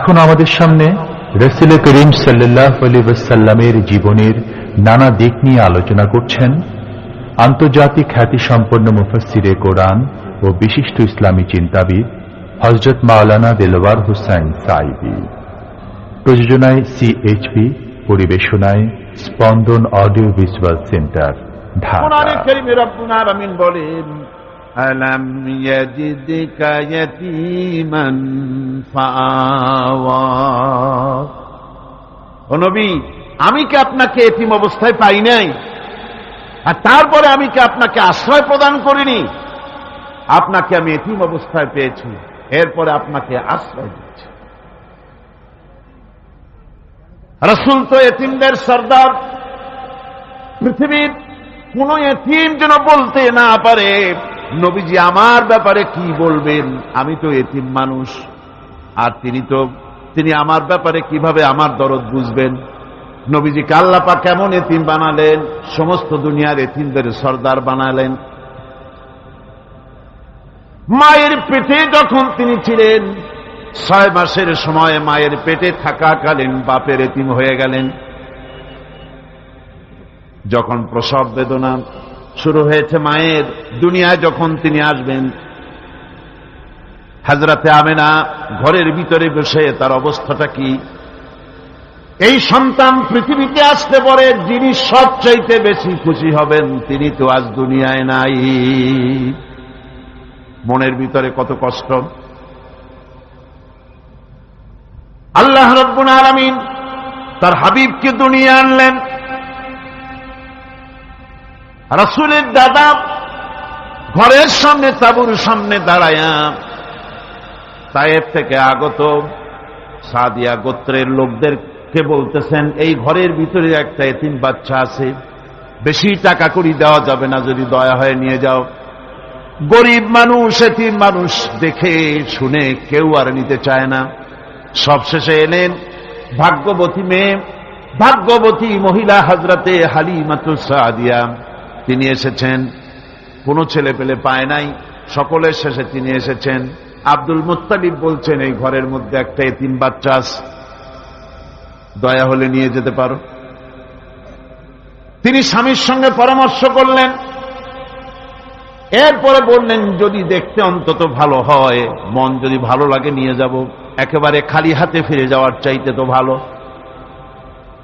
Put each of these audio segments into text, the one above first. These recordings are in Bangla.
এখন আমাদের সামনে রাসূল করিম সাল্লাল্লাহু আলাইহি ওয়াসাল্লামের জীবনের নানা দিক নিয়ে আলোচনা করছেন আন্তর্জাতিক খ্যাতিসম্পন্ন মুফাসসিরে কোরআন ও বিশিষ্ট ইসলামী চিন্তাবিদ হযরত মাওলানা দেলওয়ার হোসেন সাঈদী। প্রযোজনায় সিএইচপি, পরিবেশনায় স্পন্দন অডিও ভিজুয়াল সেন্টার, ঢাকা। কোরআনে কারীমে রব্বুল আলামিন বলেন, আলাম ইয়াজিদকা ইয়াতীমান ফাআওয়া। ও নবী, আমি কি আপনাকে এতিম অবস্থায় পাই নাই? আর তারপরে আমি কি আপনাকে আশ্রয় প্রদান করিনি? আপনাকে আমি এতিম অবস্থায় পেয়েছি, এরপরে আপনাকে আশ্রয় দিচ্ছি। রাসূল তো এতিমদের সর্দার। পৃথিবীর কোন এতিম যেন বলতে না পারে, নবীজি আমার ব্যাপারে কি বলবেন, আমি তো এতিম মানুষ, আর তিনি আমার ব্যাপারে কিভাবে আমার দরদ বুঝবেন। নবীজিকে আল্লাহ পাক কেমন এতিম বানালেন, সমস্ত দুনিয়ার এতিমদের সর্দার বানালেন। মায়ের পেটে যখন তিনি ছিলেন, 6 মাসের সময় মায়ের পেটে থাকাকালীন বাপের এতিম হয়ে গেলেন। যখন প্রসব বেদনা শুরু হয়েছে মায়ের, দুনিয়ায় যখন তিনি আসবেন, হযরতে আমেনা ঘরের ভিতরে বসে তার অবস্থাটা কি? এই সন্তান পৃথিবীতে আসতে পরে যিনি সবচাইতে বেশি খুশি হবেন, তিনি তো আজ দুনিয়ায় নাই। মনের ভিতরে কত কষ্ট। আল্লাহ রাব্বুল আলামিন তার হাবিবকে দুনিয়া আনলেন। রাসূলের দাদা ঘরের সামনে, তাঁবুর সামনে দাঁড়ায়া তায়েফ থেকে আগত সাদিয়া গোত্রের লোকদেরকে বলতেছেন, এই ঘরের ভিতরে একটা এতিম বাচ্চা আছে, বেশি টাকা করি দেওয়া যাবে না, যদি দয়া হয়ে নিয়ে যাও। গরিব মানুষ, এতিম মানুষ দেখে শুনে কেউ আর নিতে চায় না। সবশেষে এলেন ভাগ্যবতী মেয়ে, ভাগ্যবতী মহিলা হযরতে হালিমাতুস সাদিয়া। তিনি এসেছেন, কোনো ছেলে পেলে পায় নাই, সকলের শেষে তিনি এসেছেন। আব্দুল মুত্তালিব বলছেন, এই ঘরের মধ্যে একটা এতিম বাচ্চা আছে, দয়া হলে নিয়ে যেতে পারো। তিনি স্বামীর সঙ্গে পরামর্শ করলেন, এরপরে বললেন, যদি দেখতে অন্তত ভালো হয়, মন যদি ভালো লাগে নিয়ে যাব, একেবারে খালি হাতে ফিরে যাওয়ার চাইতে তো ভালো।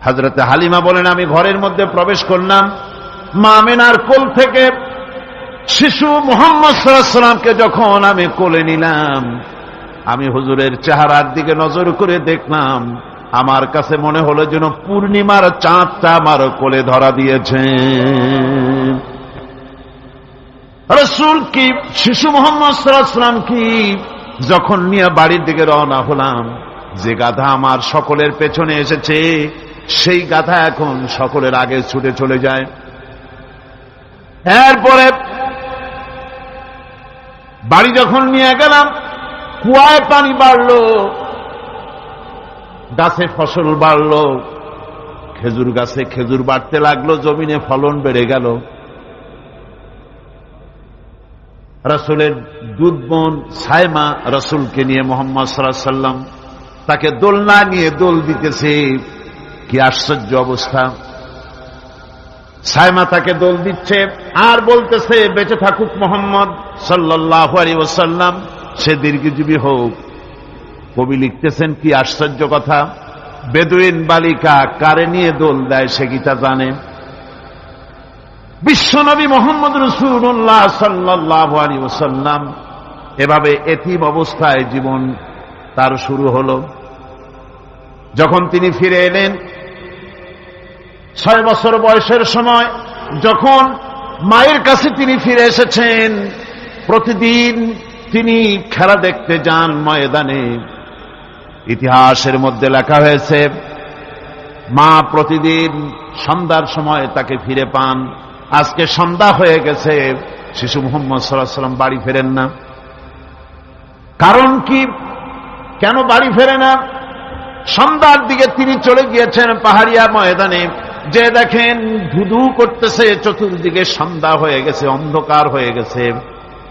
হযরতে হালিমা বলেন, আমি ঘরের মধ্যে প্রবেশ করলাম, মা আমেনার কোল থেকে শিশু মুহাম্মদ সাল্লাল্লাহু আলাইহি ওয়াসাল্লামকে যখন আমি কোলে নিলাম, আমি হুজুরের চেহারার দিকে নজর করে দেখলাম, আমার কাছে মনে হলো যেন পূর্ণিমার চাঁদটা আমার কোলে ধরা দিয়েছে। রাসূল কি, শিশু মুহাম্মদ সাল্লাল্লাহু আলাইহি ওয়াসাল্লাম কি, যখন নিয়ে বাড়ির দিকে রওনা হলাম, যে গাধা আমার সকলের পেছনে এসেছে, সেই গাধা এখন সকলের আগে ছুটে চলে যায়। এরপরে বাড়ি যখন নিয়ে গেলাম, কুয়ায় পানি বাড়লো, গাছে ফসল বাড়লো, খেজুর গাছে খেজুর বাড়তে লাগলো, জমিনে ফলন বেড়ে গেল। রাসূলের দুধ বোন সায়মা রাসূলকে নিয়ে মুহাম্মদ সাল্লাল্লাহু আলাইহি ওয়াসাল্লাম তাকে দোলনা নিয়ে দোল দিতেছে। কি আশ্চর্য অবস্থা! সায়মা তাকে দোল দিচ্ছে আর বলতেছে, বেঁচে থাকুক মুহাম্মদ সাল্লাল্লাহু আলাইহি ওয়াসাল্লাম, সে দীর্ঘজীবী হোক। কবি লিখতেছেন, কি আশ্চর্য কথা! বেদুইন বালিকা কারে নিয়ে দোল দেয় সে কি তা জানে? বিশ্বনবী মুহাম্মদ রাসূলুল্লাহ সাল্লাল্লাহু আলাইহি ওয়াসাল্লাম এভাবে এতিম অবস্থায় জীবন তার শুরু হলো। যখন তিনি ফিরে এলেন 6 বছর বয়সের সময়, যখন মায়ের কাছে তিনি ফিরে এসেছেন, প্রতিদিন তিনি খেলা দেখতে যান ময়দানে। ইতিহাসের মধ্যে লেখা হয়েছে, মা প্রতিদিন সন্ধ্যার সময় তাকে ফিরে পান। আজকে সন্ধ্যা হয়ে গেছে, শিশু মুহাম্মদ সাল্লাল্লাহু আলাইহি ওয়াসাল্লাম বাড়ি ফেরেন না। কারণ কি, কেন বাড়ি ফেরে না? সন্ধ্যার দিকে তিনি চলে গিয়েছেন পাহাড়িয়া ময়দানে, যে দেখেন ধুধু করতেছে, চতুর্দিকে সন্ধ্যা হয়ে গেছে, অন্ধকার হয়ে গেছে,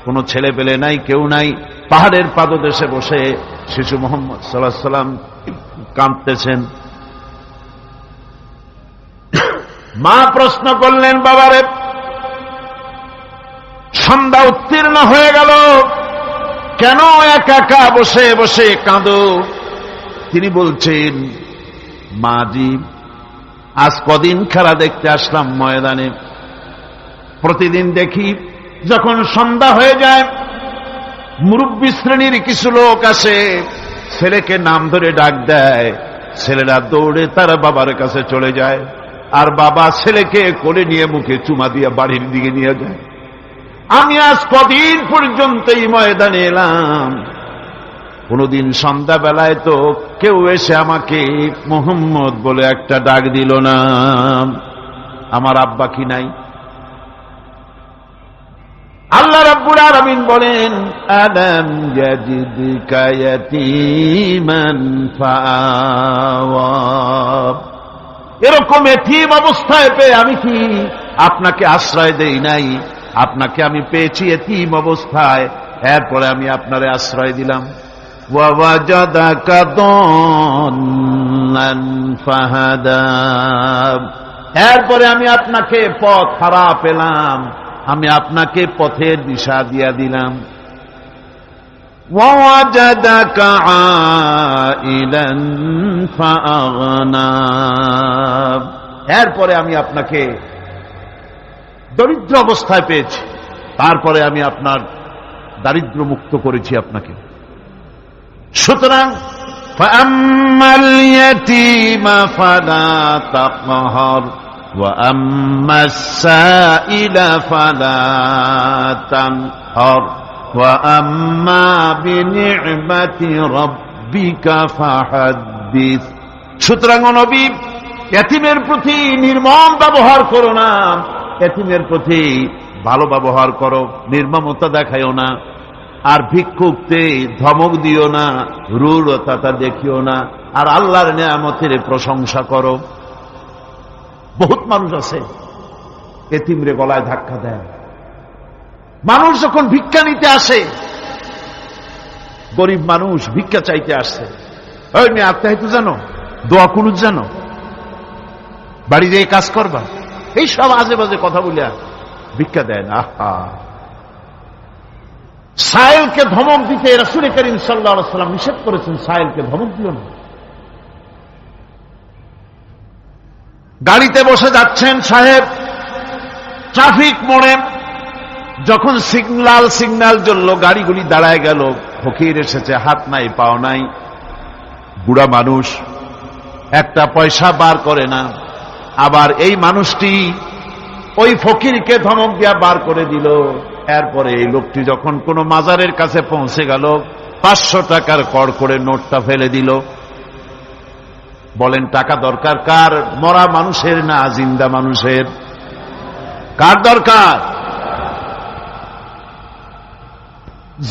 কোনো ছেলে পেলে নাই, কেউ নাই। পাহাড়ের পাদদেশে বসে শিশু মুহাম্মদ সাল্লাল্লাহু আলাইহি ওয়াসাল্লাম কাঁদতেছেন। মা প্রশ্ন করলেন, বাবারে, সন্ধ্যা উত্তীর্ণ হয়ে গেল, কেন একা একা বসে বসে কাঁদো? তিনি বলছেন, মাজি, আজ কদিন খেলা দেখতে আসলাম ময়দানে। প্রতিদিন দেখি যখন সন্ধ্যা হয়ে যায় মুরব্বী শ্রেণীর কিছু লোক আসে, ছেলেকে নাম ধরে ডাক দেয়, ছেলেরা দৌড়ে তার বাবার কাছে চলে যায়, আর বাবা ছেলেকে কোলে নিয়ে মুখে চুমা দিয়ে বাড়ির দিকে নিয়ে যায়। আমি আজ কদিন পর্যন্ত এই ময়দানে এলাম, কোনদিন সন্ধ্যাবেলায় তো কেউ এসে আমাকে মুহাম্মদ বলে একটা ডাক দিল না। আমার আব্বা কি নাই? আল্লাহ রাব্বুল আলামিন বলেন, আলাম ইয়াজিদকা ইয়াতীমান ফাআওয়া। এরকম এতিম অবস্থায় পেয়ে আমি কি আপনাকে আশ্রয় দেই নাই? আপনাকে আমি পেয়েছি এতিম অবস্থায়, এরপরে আমি আপনারে আশ্রয় দিলাম। ওয়া ওয়াজাদাকা দাল্লান ফাহাদা। এরপরে আমি আপনাকে পথ হারা পেলাম, আমি আপনাকে পথের দিশা দিয়া দিলাম। ওয়া ওয়াজাদাকা আইলান ফাআগনা। এরপরে আমি আপনাকে দরিদ্র অবস্থায় পেয়েছি, তারপরে আমি আপনার দারিদ্র মুক্ত করেছি আপনাকে। সুতরাং ফাআম্মাল ইয়াতীমা ফালা তাকহার ওয়া আম্মাস সাইলা ফালা তানহার ওয়া আম্মা বিনি'মাতি রাব্বিকা ফাহাদ্দিস। সুতরাং নবী, এতিমের প্রতি নির্মম ব্যবহার করো না, এতিমের প্রতি ভালো ব্যবহার করো, নির্মমতা দেখাইও না। আর ভিক্ষুককে ধমক দিও না, রূঢ়তা দেখিও না, আর আল্লাহর নিয়ামতের প্রশংসা করো। বহুত মানুষ আছে এতিমরে গলায় ধাক্কা দেয়। মানুষ যখন ভিক্ষা নিতে আসে, গরিব মানুষ ভিক্ষা চাইতে আসছে, ওই মেয়ে আত্মাহিত জানো, দোয়া কুনুত জানো, বাড়ি যেয়ে কাজ করবা, এই সব আজে বাজে কথা বলিয়া ভিক্ষা দেয় না। আহা, সায়েলকে ধমক দিতে রাসূল করিম সাল্লাল্লাহু আলাইহি ওয়াসাল্লাম নিষেধ করেছেন, সায়েলকে ধমক দিও না। গাড়িতে বসে যাচ্ছেন সাহেব, ট্রাফিক মোড়ে যখন সিগন্যাল জ্বলল, গাড়িগুলি দাঁড়ায় গেল, ফকির এসেছে, হাত নাই পাও নাই, বুড়া মানুষ, একটা পয়সা বার করে না। আবার এই মানুষটি ওই ফকিরকে ধমক দিয়া বার করে দিল। এরপরে এই লোকটি যখন কোন মাজারের কাছে পৌঁছে গেল, 500 টাকার কড়কড়ে নোটটা ফেলে দিল। বলেন, টাকা দরকার কার? মরা মানুষের না জিন্দা মানুষের? কার দরকার?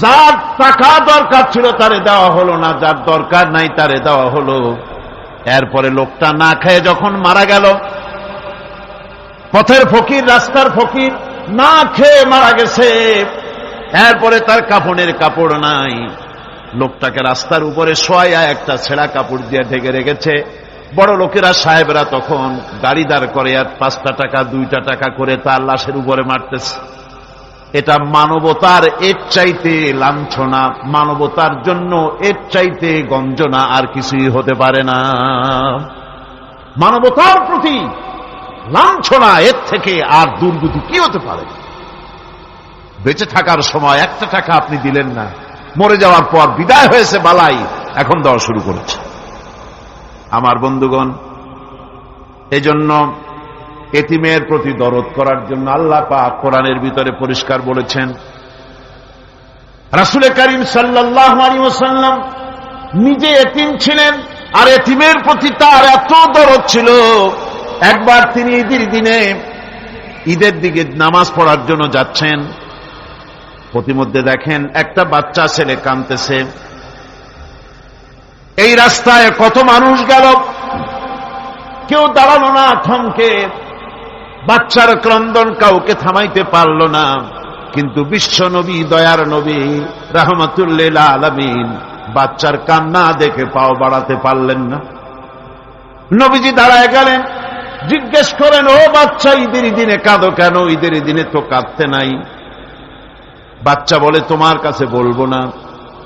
যার টাকা দরকার ছিল তারে দেওয়া হলো না, যার দরকার নাই তারে দেওয়া হলো। এরপরে লোকটা না খেয়ে যখন মারা গেল, পথের ফকির, রাস্তার ফকির, না খেয়ে মারা গেছে। এরপরে তার কাফনের কাপড় নাই, লোকটাকে রাস্তার উপরে শোয়া একটা ছেঁড়া কাপড় দিয়ে ঢেকে রেখেছে। বড় লোকেরা, সাহেবরা তখন গাড়ি দাঁড় করে আর 5টা টাকা 2টা টাকা করে তার লাশের উপরে মারতেছে। এটা মানবতার এর চাইতে লাঞ্ছনা, মানবতার জন্য এর চাইতে গঞ্জনা আর কিছুই হতে পারে না। মানবতার প্রতি লাঞ্ছনা এর থেকে আর দুর্গতি কি হতে পারে? বেঁচে থাকার সময় 1টা টাকা আপনি দিলেন না, মরে যাওয়ার পর বিদায় হয়েছে বালাই, এখন দেওয়া শুরু করেছে। আমার বন্ধুগণ, এজন্য এতিমের প্রতি দরদ করার জন্য আল্লাহ পাক কোরআনের ভিতরে পরিষ্কার বলেছেন। রাসূল করিম সাল্লাল্লাহু আলাইহি ওয়াসাল্লাম নিজে এতিম ছিলেন, আর এতিমের প্রতি তার এত দরদ ছিল, একবার তিনি ঈদের দিকে নামাজ পড়ার জন্য যাচ্ছেন। প্রতিমধ্যে দেখেন একটা বাচ্চা ছেলে কাঁদতেছে। এই রাস্তায় কত মানুষ গেল, কেউ দাঁড়ালো না, থমকে। বাচ্চার ক্রন্দন কাউকে থামাইতে পারল না। কিন্তু বিশ্ব নবী, দয়ার নবী রাহমাতুল লিল আলামিন বাচ্চার কান্না দেখে পাও বাড়াতে পারলেন না। নবীজি দাঁড়ায় গেলেন, জিজ্ঞেস করেন, ও বাচ্চা, ঈদের দিনে কাঁদো কেন? ঈদের দিনে তো কাঁদতে নাই। বাচ্চা বলে, তোমার কাছে বলবো না,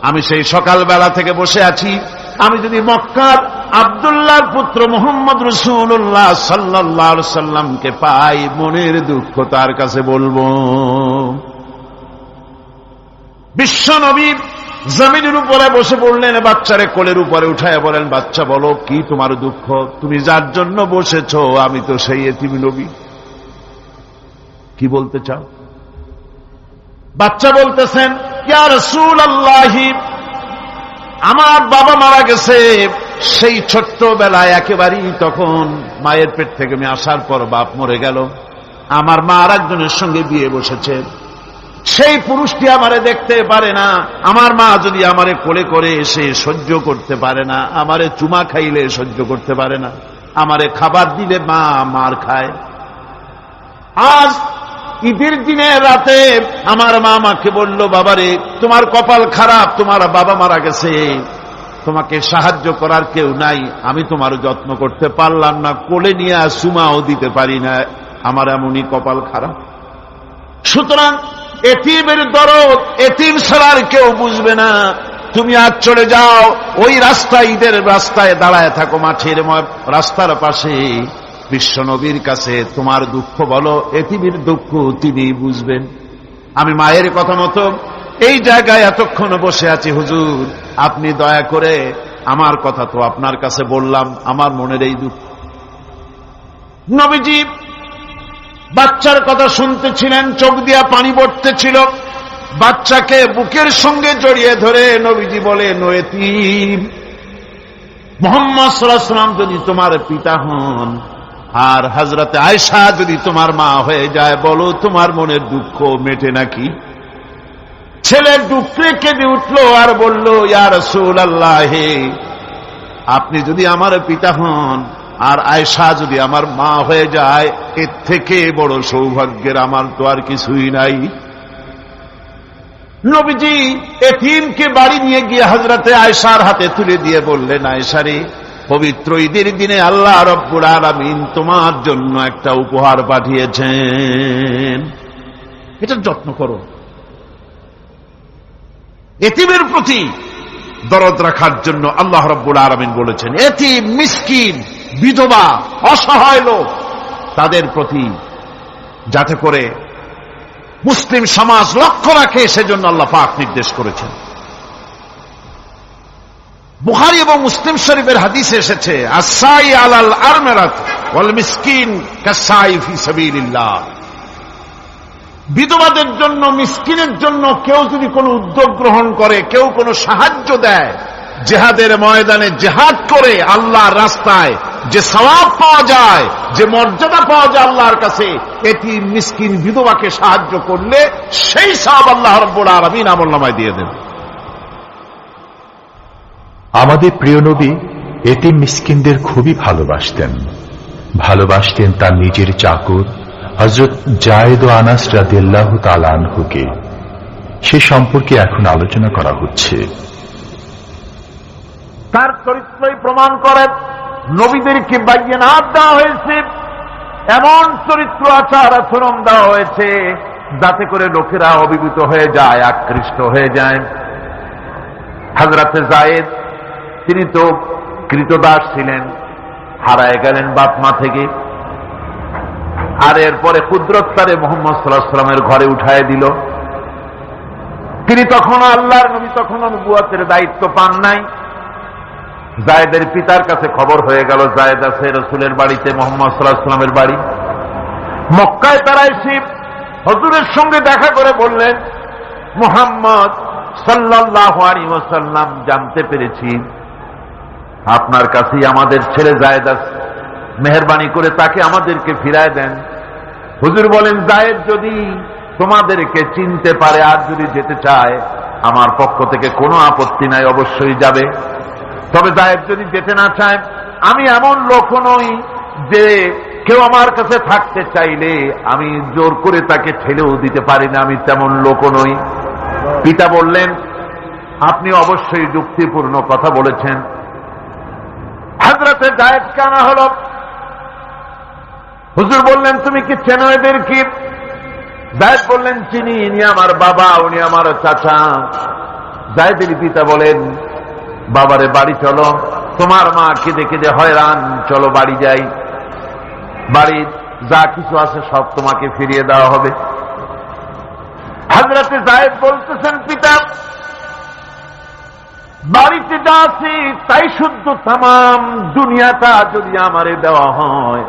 আমি সেই সকালবেলা থেকে বসে আছি, আমি যদি মক্কার আব্দুল্লাহর পুত্র মুহাম্মদ রাসূলুল্লাহ সাল্লাল্লাহু আলাইহি সাল্লামকে পাই, মনের দুঃখ তার কাছে বলবো। বিশ্ব নবী জমিনের উপরে বসে পড়লেন, বাচ্চারে কোলের উপরে উঠায় বলেন, বাচ্চা বলো কি তোমার দুঃখ? তুমি যার জন্য বসেছো আমি তো সেই এতিম নবী, কি বলতে চাও? বাচ্চা বলতেছেন, ইয়া রাসূলুল্লাহ, আমার বাবা মারা গেছে সেই ছোট্টবেলায়, একেবারেই তখন মায়ের পেট থেকে আমি আসার পর বাপ মরে গেল, আমার মা আর একজনের সঙ্গে বিয়ে বসেছে, সেই পুরুষটি আমারে দেখতে পারে না, আমার মা যদি আমারে কোলে করে এসে সহ্য করতে পারে না, আমারে চুমা খাইলে সহ্য করতে পারে না, আমারে খাবার দিলে মা মার খায়। আজ ঈদের দিনে রাতে আমার মা আমাকে বলল, বাবারে তোমার কপাল খারাপ, তোমার বাবা মারা গেছে, তোমাকে সাহায্য করার কেউ নাই, আমি তোমার যত্ন করতে পারলাম না, কোলে নিয়ে চুমাও দিতে পারি না, আমার এমনই কপাল খারাপ। সুতরাং এতিমের দরদ এতিম ছাড়ার কেউ বুঝবে না, তুমি আজ চলে যাও, ওই রাস্তায়, ঈদের রাস্তায় দাঁড়ায় থাকো, মাঠের রাস্তার পাশে, বিশ্ব নবীর কাছে তোমার দুঃখ বলো, এতিমের দুঃখ তিনি বুঝবেন। আমি মায়ের কথা মতো এই জায়গায় এতক্ষণ বসে আছি, হুজুর আপনি দয়া করে, আমার কথা তো আপনার কাছে বললাম, আমার মনের এই দুঃখ। নবীজি বাচ্চার কথা শুনতেছিলেন, চোখ দিয়া পানি পড়তেছিল, বাচ্চাকে বুকের সঙ্গে জড়িয়ে ধরে নবীজি বলেন, ও এতিম, মুহাম্মদ সাল্লাল্লাহু আলাইহি ওয়াসাল্লাম যদি তোমার পিতা হন আর হযরতে আয়েশা যদি তোমার মা হয়ে যায়, বলো তোমার মনের দুঃখ মেটে নাকি? ছেলে দুঃখে কেঁদে উঠলো আর বলল, ইয়া রাসূলুল্লাহ, আপনি যদি আমার পিতা হন আর আয়েশা যদি আমার মা হয়ে যায়, এর থেকে বড় সৌভাগ্যের আমার তো আর কিছুই নাই। নবীজি এতিমকে বাড়ি নিয়ে গিয়ে হযরতে আয়েশার হাতে তুলে দিয়ে বললেন, আয়েশা রে, পবিত্র ঈদের দিনে আল্লাহ রব্বুল আলামিন তোমার জন্য একটা উপহার পাঠিয়েছেন, এটার যত্ন করো। এতিমের প্রতি দরদ রাখার জন্য আল্লাহ রব্বুল আলামিন বলেছেন, এতিম, মিসকিন, বিধবা, অসহায় লোক, তাদের প্রতি যাতে করে মুসলিম সমাজ লক্ষ্য রাখে, সেজন্য আল্লাহ পাক নির্দেশ করেছেন। বুখারী এবং মুসলিম শরীফের হাদিসে এসেছে, আস-সাই আলাল আরমারাত ওয়াল মিসকিন কাস-সাই ফি সাবিলিল্লাহ। বিধবাদের জন্য, মিসকিনের জন্য কেউ যদি কোনো উদ্যোগ গ্রহণ করে, কেউ কোনো সাহায্য দেয়, জিহাদের ময়দানে জিহাদ করে আল্লাহর রাস্তায় যে সওয়াব পাওয়া যায়, যে মর্যাদা পাওয়া যায় আল্লাহর কাছে, এতিম, মিসকিন, বিধবাকে সাহায্য করলে সেই সওয়াব আল্লাহ রাব্বুল আলামিন আমলনামায় দিয়ে দেন। আমাদের প্রিয় নবী এতিম মিসকিনদের খুবই ভালোবাসতেন, ভালোবাসতেন তার নিজের চাকর হযরত যায়েদ ও আনাস রাদিয়াল্লাহু তাআলা আনহুকে। সে সম্পর্কে এখন আলোচনা করা হচ্ছে। তার চরিত্রই প্রমাণ করে, নবীদেরকে বায়নাত দেওয়া হয়েছে, এমন চরিত্র আচার আচরণ দেওয়া হয়েছে যাতে করে লোকেরা অভিভূত হয়ে যায়, আকৃষ্ট হয়ে যায়। হযরতে যায়েদ, তিনি তো কৃতদাস ছিলেন, হারায় গেলেন বাপ মা থেকে, আর এরপরে কুদরত তারে মুহাম্মদ সাল্লাল্লাহু আলাইহি ওয়াসাল্লামের ঘরে উঠায় দিল। তিনি তখন আল্লাহর নবী, তখন নবুয়তের দায়িত্ব পান নাই। যায়েদের পিতার কাছে খবর হয়ে গেল, যায়েদ আছে রাসূলের বাড়িতে, মুহাম্মদ সাল্লাল্লাহু আলাইহি ওয়াসাল্লামের বাড়ি মক্কায়। তারা এসে হুজুরের সঙ্গে দেখা করে বললেন, মুহাম্মদ সাল্লাল্লাহু আলাইহি ওয়াসাল্লাম, জানতে পেরেছি আপনার কাছেই আমাদের ছেলে যায়েদ আছে, মেহেরবানি করে তাকে আমাদেরকে ফিরায় দেন। হুজুর বলেন, যায়েদ যদি তোমাদেরকে চিনতে পারে আর যদি যেতে চায়, আমার পক্ষ থেকে কোনো আপত্তি নাই, অবশ্যই যাবে। তবে যায়েদ যদি যেতে না চায়, আমি এমন লোক নই যে কেউ আমার কাছে থাকতে চাইলে আমি জোর করে তাকে ঠেলেও দিতে পারি না, আমি তেমন লোক নই। পিতা বললেন, আপনি অবশ্যই যুক্তিপূর্ণ কথা বলেছেন। হযরতে যায়েদকে আনা হল। হুজুর বললেন, তুমি কি চেনো এদের কি? যায়েদ বললেন, চিনি, ইনি আমার বাবা, উনি আমার চাচা। যায়েদের পিতা বলেন, বাবারে বাড়ি চলো, তোমার মা কেঁদে কেঁদে হয়রান, চলো বাড়ি যাই, বাড়ির যা কিছু আছে সব তোমাকে ফিরিয়ে দেওয়া হবে। হযরতে যায়েদ বলতেছেন, পিতা, বাড়িতে যা আছে তাই শুদ্ধ, তামাম দুনিয়াটা যদি আমারে দেওয়া হয়,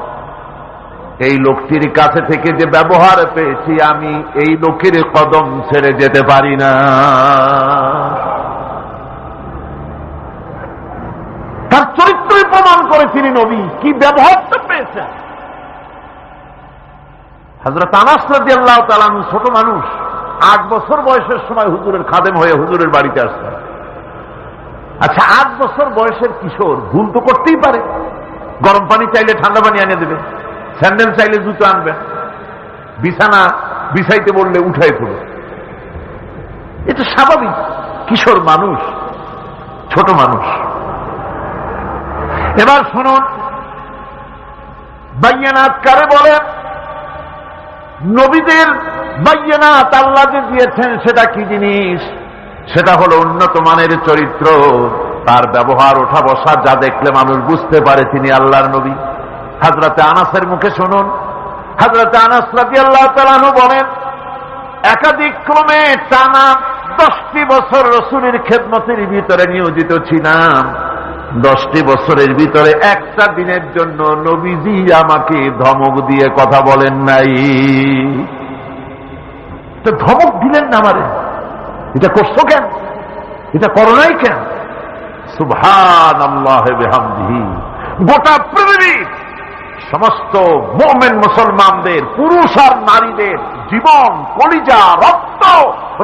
এই লোকটির কাছে থেকে যে ব্যবহার পেয়েছি, আমি এই লোকের কদম ছেড়ে যেতে পারি না। তার চরিত্রই প্রমাণ করে তিনি নবী, কি ব্যবহারটা পেয়েছেন। হযরত আনাস রাদিয়াল্লাহু তাআলা আনহু ছোট মানুষ, 8 বছর বয়সের সময় হুজুরের খাদেম হয়ে হুজুরের বাড়িতে আসতেন। আচ্ছা, 8 বছর বয়সের কিশোর ভুল তো করতেই পারে। গরম পানি চাইলে ঠান্ডা পানি এনে দেবে, স্যান্ডেল চাইলে জুতো আনবে, বিছানা বিছাইতে বললে উঠাই পড়ে, এটা স্বাভাবিক। কিশোর মানুষ, ছোট মানুষ। এবার শুনুন, বাইয়ানাত কারে বলে? নবীদের বাইয়ানাত আল্লাহ যে দিয়েছেন সেটা কি জিনিস? সেটা হলো উন্নত মানের চরিত্র, তার ব্যবহার, ওঠা বসা যা দেখলে মানুষ বুঝতে পারে তিনি আল্লাহর নবী। হযরতে আনাসের মুখে শুনুন, হযরতে আনাস রাদিয়াল্লাহু তাআলা আনহু বলেন, একাধিক ক্রমে টানা 10টি বছর রাসূলের খেদমতের ভিতরে নিয়োজিত ছিলাম। 10টি বছরের ভিতরে একটা দিনের জন্য নবীজি আমাকে ধমক দিয়ে কথা বলেন নাই। তো ধমক দিলেন না আমারে, এটা করছো কেন, এটা করো নাই কেন? সুবহানাল্লাহ বিহামদিহি। গোটা পৃথিবীর সমস্ত মুমিন মুসলমানদের, পুরুষ আর নারীদের জীবন, কলিজা, রক্ত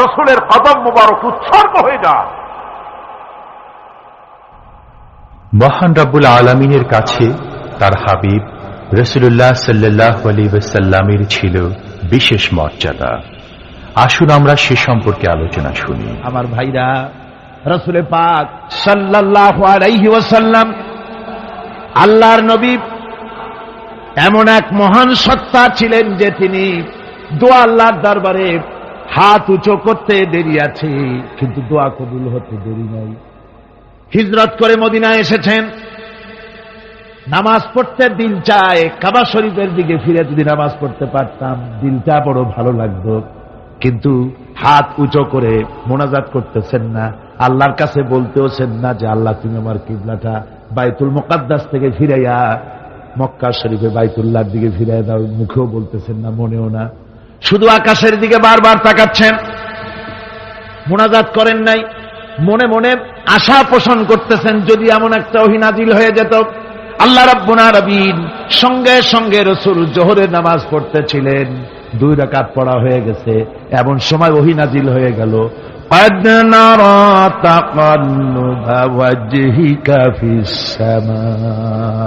রাসূলের কদম মুবারক উৎসর্গ হয়ে যায়। মহান রব্বুল আলামিনের কাছে তার হাবিব রাসূলুল্লাহ সাল্লাল্লাহু আলাইহি ওয়াসাল্লামের ছিল বিশেষ মর্যাদা। আসুন আমরা সে সম্পর্কে আলোচনা শুনি। আমার ভাইরা, রাসূল পাক সাল্লাল্লাহু আলাইহি ওয়াসাল্লাম আল্লাহর নবী এমন এক মহান সত্তা ছিলেন যে তিনি দোয়া আল্লাহর দরবারে হাত উঁচু করতে দেরি আছে, কিন্তু দোয়া কবুল হতে দেরি নাই। হিজরত করে মদিনায় এসেছেন, নামাজ পড়তে দিল চায়, কাবা শরীফের দিকে ফিরে যদি নামাজ পড়তে পারতাম দিলটা বড় ভালো লাগতো, কিন্তু হাত উঁচু করে মোনাজাত করতেছেন না, আল্লাহর কাছে বলতেওছেন না যে আল্লাহ তুমি আমার কিবলাটা বাইতুল মুকাদ্দাস থেকে ফিরাইয়া মক্কা শরীফে বাইতুল্লাহর দিকে ফিরাইয়া দাও, মুখেও বলতেছেন না, মনেও না, শুধু আকাশের দিকে বারবার তাকাচ্ছেন, মোনাজাত করেন নাই। মনে মনে আশা পোষণ করতেছেন যদি এমন একটা ওহী নাজিল হয়ে যেত। আল্লাহ রাব্বুল আলামিন সঙ্গে সঙ্গে রাসূল জোহরের নামাজ পড়তেছিলেন, 2 রাকাত পড়া হয়ে গেছে, এমন সময় ওহী নাজিল হয়ে গেল, قد نرى تقلب وجهك في السماء।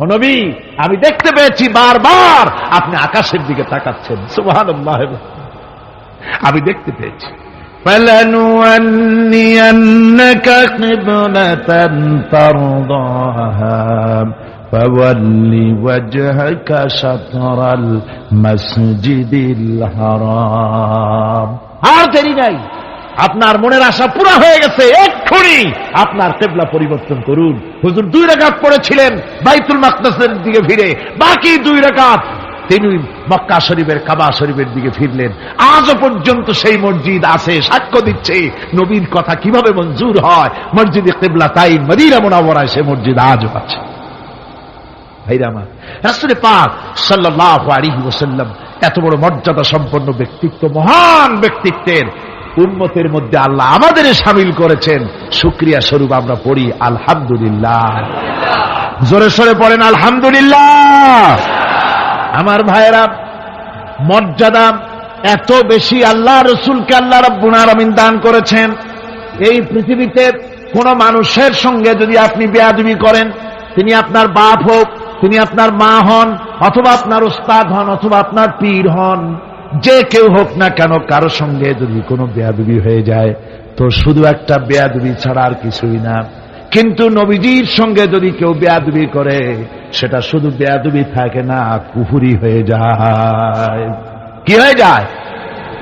ও নবী, আমি দেখতে পেয়েছি বারবার আপনি আকাশের দিকে তাকাচ্ছেন। সুবহানাল্লাহ, আমি দেখতে পেয়েছি। فلنولينك قبلة ترضاها فول وجهك شطر المسجد الحرام। আর দেরি নাই, আপনার মনের আশা পুরা হয়ে গেছে, এক্ষুনি আপনার কিবলা পরিবর্তন করুন। হুজুর 2 রাকাত পড়েছিলেন বাইতুল মাকদাসের দিকে ফিরে, বাকি 2 রাকাত তিনি মক্কা শরীফের কাবা শরীফের দিকে ফিরলেন। আজও পর্যন্ত সেই মসজিদ আছে, সাক্ষ্য দিচ্ছে নবীর কথা কিভাবে মঞ্জুর হয়। মসজিদে কিবলাতাইন মদিনা মুনাওয়ারায় সেই মসজিদ আজও আছে। ভাইরা আমার, রাসূল পাক সাল্লাল্লাহু আলাইহি ওয়াসাল্লাম এত বড় মর্যাদা সম্পন্ন ব্যক্তিত্ব, মহান ব্যক্তিত্বের উম্মতের মধ্যে আল্লাহ আমাদের শামিল করেছেন। শুকরিয়া স্বরূপ আমরা পড়ি আলহামদুলিল্লাহ। জোরে সোরে পড়েন আলহামদুলিল্লাহ। আমার ভাইয়েরা, মর্যাদা এত বেশি আল্লাহ রসুলকে আল্লাহ রাব্বুল আলামিন দান করেছেন। এই পৃথিবীতে কোন মানুষের সঙ্গে যদি আপনি বেয়াদবি করেন, তিনি আপনার বাপ হোক, তিনি আপনার মা হন, অথবা আপনার উস্তাদ হন, অথবা আপনার পীর হন, যে কেউ হোক না কেন, কারো সঙ্গে যদি কোনো বেয়াদবি হয়ে যায়, তো শুধু একটা বেয়াদবি ছাড়া আর কিছুই না। কিন্তু নবীজির সঙ্গে যদি কেউ বেয়াদবি করে, সেটা শুধু বেয়াদবি থাকে না, কুফরি হয়ে যায়। কি হয়ে যায়?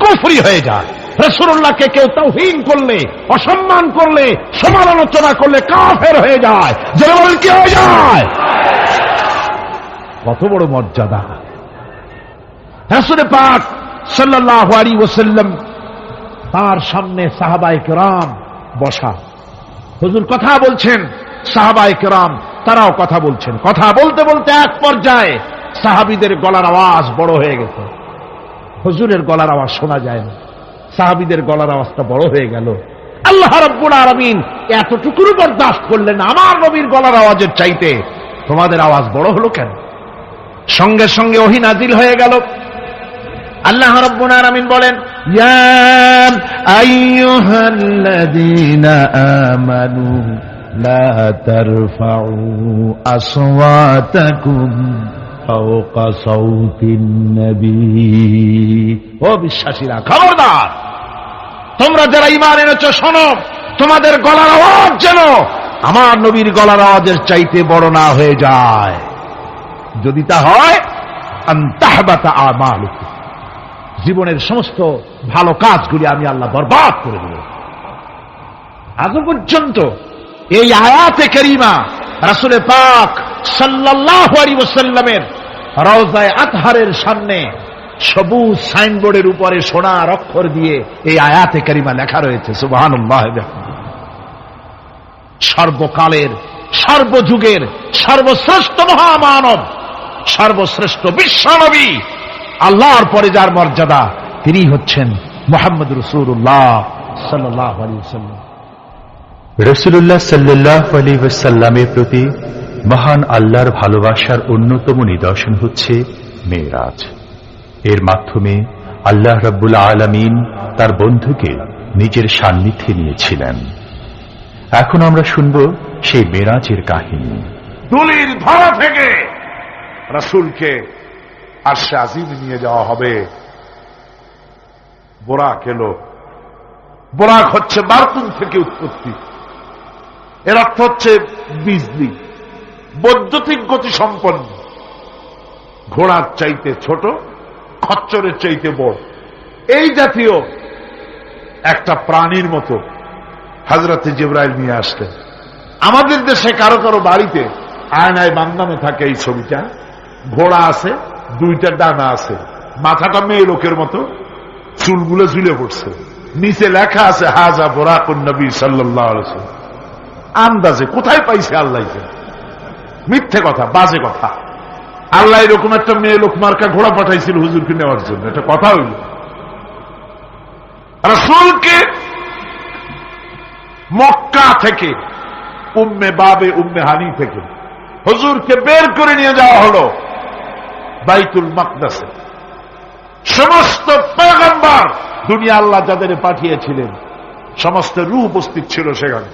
কুফরি হয়ে যায়। রাসূলুল্লাহকে কেউ তাওহীন করলে, অসম্মান করলে, সমালোচনা করলে কাফের হয়ে যায়। যারা বলেন কি হয়ে যায়? কত বড় মর্যাদা! রাসূল পাক সাল্লাল্লাহু আলাইহি ওয়াসাল্লাম, তার সামনে সাহাবায়ে কেরাম বসা। হুজুর কথা বলছেন, সাহাবায়ে কেরাম তারাও কথা বলছেন। কথা বলতে বলতে এক পর্যায়ে সাহাবীদের গলার আওয়াজ বড় হয়ে গেছে। হুজুরের গলার আওয়াজ শোনা যায় না, সাহাবীদের গলার আওয়াজটা বড় হয়ে গেল। আল্লাহ রাব্বুল আলামিন এতটুকুর বরদাস্ত করলেন, আমার নবীর গলার আওয়াজের চাইতে তোমাদের আওয়াজ বড় হলো কেন? সঙ্গে সঙ্গে ওহী নাজিল হয়ে গেল। আল্লাহ রাব্বুল আলামিন বলেন, ইয়া আইয়ুহাল্লাযীনা আমানু লা তারফাউ আসওয়াতাকুম ফাওকা সাওতিন নবী। ও বিশ্বাসীরা, খবরদার! তোমরা যারা ঈমান এনেছো শোনো, তোমাদের গলার আওয়াজ যেন আমার নবীর গলার আওয়াজের চাইতে বড় না হয়ে যায়। যদি তা হয়, আন তাহবাতা আমালুকুম, জীবনের সমস্ত ভালো কাজগুলি আমি আল্লাহ বরবাদ করে দেব। আজ পর্যন্ত এই আয়াতে কারিমা রাসূল পাক সাল্লাল্লাহু আলাইহি ওয়াসাল্লামের রওজায়ে আতহারের সামনে সবুজ সাইনবোর্ডের উপরে সোনার অক্ষর দিয়ে এই আয়াতে কারিমা লেখা রয়েছে। সুবহানাল্লাহ। সর্বকালের, সর্বযুগের সর্বশ্রেষ্ঠ মহামানব, সর্বশ্রেষ্ঠ বিশ্বনবী, আল্লাহর পরে যার মর্যাদা, তিনি হচ্ছেন মুহাম্মদ রাসূলুল্লাহ সাল্লাল্লাহু আলাইহি ওয়াসাল্লাম। রাসূলুল্লাহ সাল্লাল্লাহু আলাইহি ওয়াসাল্লামের প্রতি মহান আল্লাহর ভালোবাসার অন্যতম নিদর্শন হচ্ছে মেরাজ। এর মাধ্যমে আল্লাহ রাব্বুল আলামিন তার বন্ধুকে নিজের সান্নিধ্যে নিয়েছিলেন। এখন আমরা শুনব সেই মেরাজের কাহিনী। দুলির ধরা থেকে রাসূলকে আরশে আজিম নিয়ে যাওয়া হবে। বোরাক এলো। বোরাক হচ্ছে বারকুন থেকে উৎপত্তি। এর অর্থ হচ্ছে বিজলি, বৈদ্যুতিক গতি সম্পন্ন, ঘোড়ার চাইতে ছোট, খচ্চরের চাইতে বড়, এই জাতীয় একটা প্রাণীর মতো হযরত জিবরাইল নিয়ে আসতেন। আমাদের দেশে কারো কারো বাড়িতে আয়নায় বান্দানো থাকে এই ছবিটা। ঘোড়া আছে, দুইটা ডানা আছে, মাথাটা মেয়ে লোকের মতো, চুলগুলো ঝুলে পড়ছে, নিচে লেখা আছে হাজা বুরাকুন নবী সাল্লাল্লাহু আলাইহি ওয়াসাল্লাম। আন্দাজে কোথায় পাইছে আল্লাহ? মিথ্যে কথা, বাজে কথা। আল্লাহ এরকম একটা মেয়ে লোক মার্কা ঘোড়া পাঠাইছিল হুজুরকে নেওয়ার জন্য, এটা কথা হইল? রাসূলকে মক্কা থেকে, উম্মে বাবে উম্মে হানি থেকে হুজুরকে বের করে নিয়ে যাওয়া হলো বাইতুল মাকদাসে। সমস্ত পয়গম্বর, দুনিয়া আল্লাহ যাদের পাঠিয়েছিলেন, সমস্ত রূহ উপস্থিত ছিল সেখানে।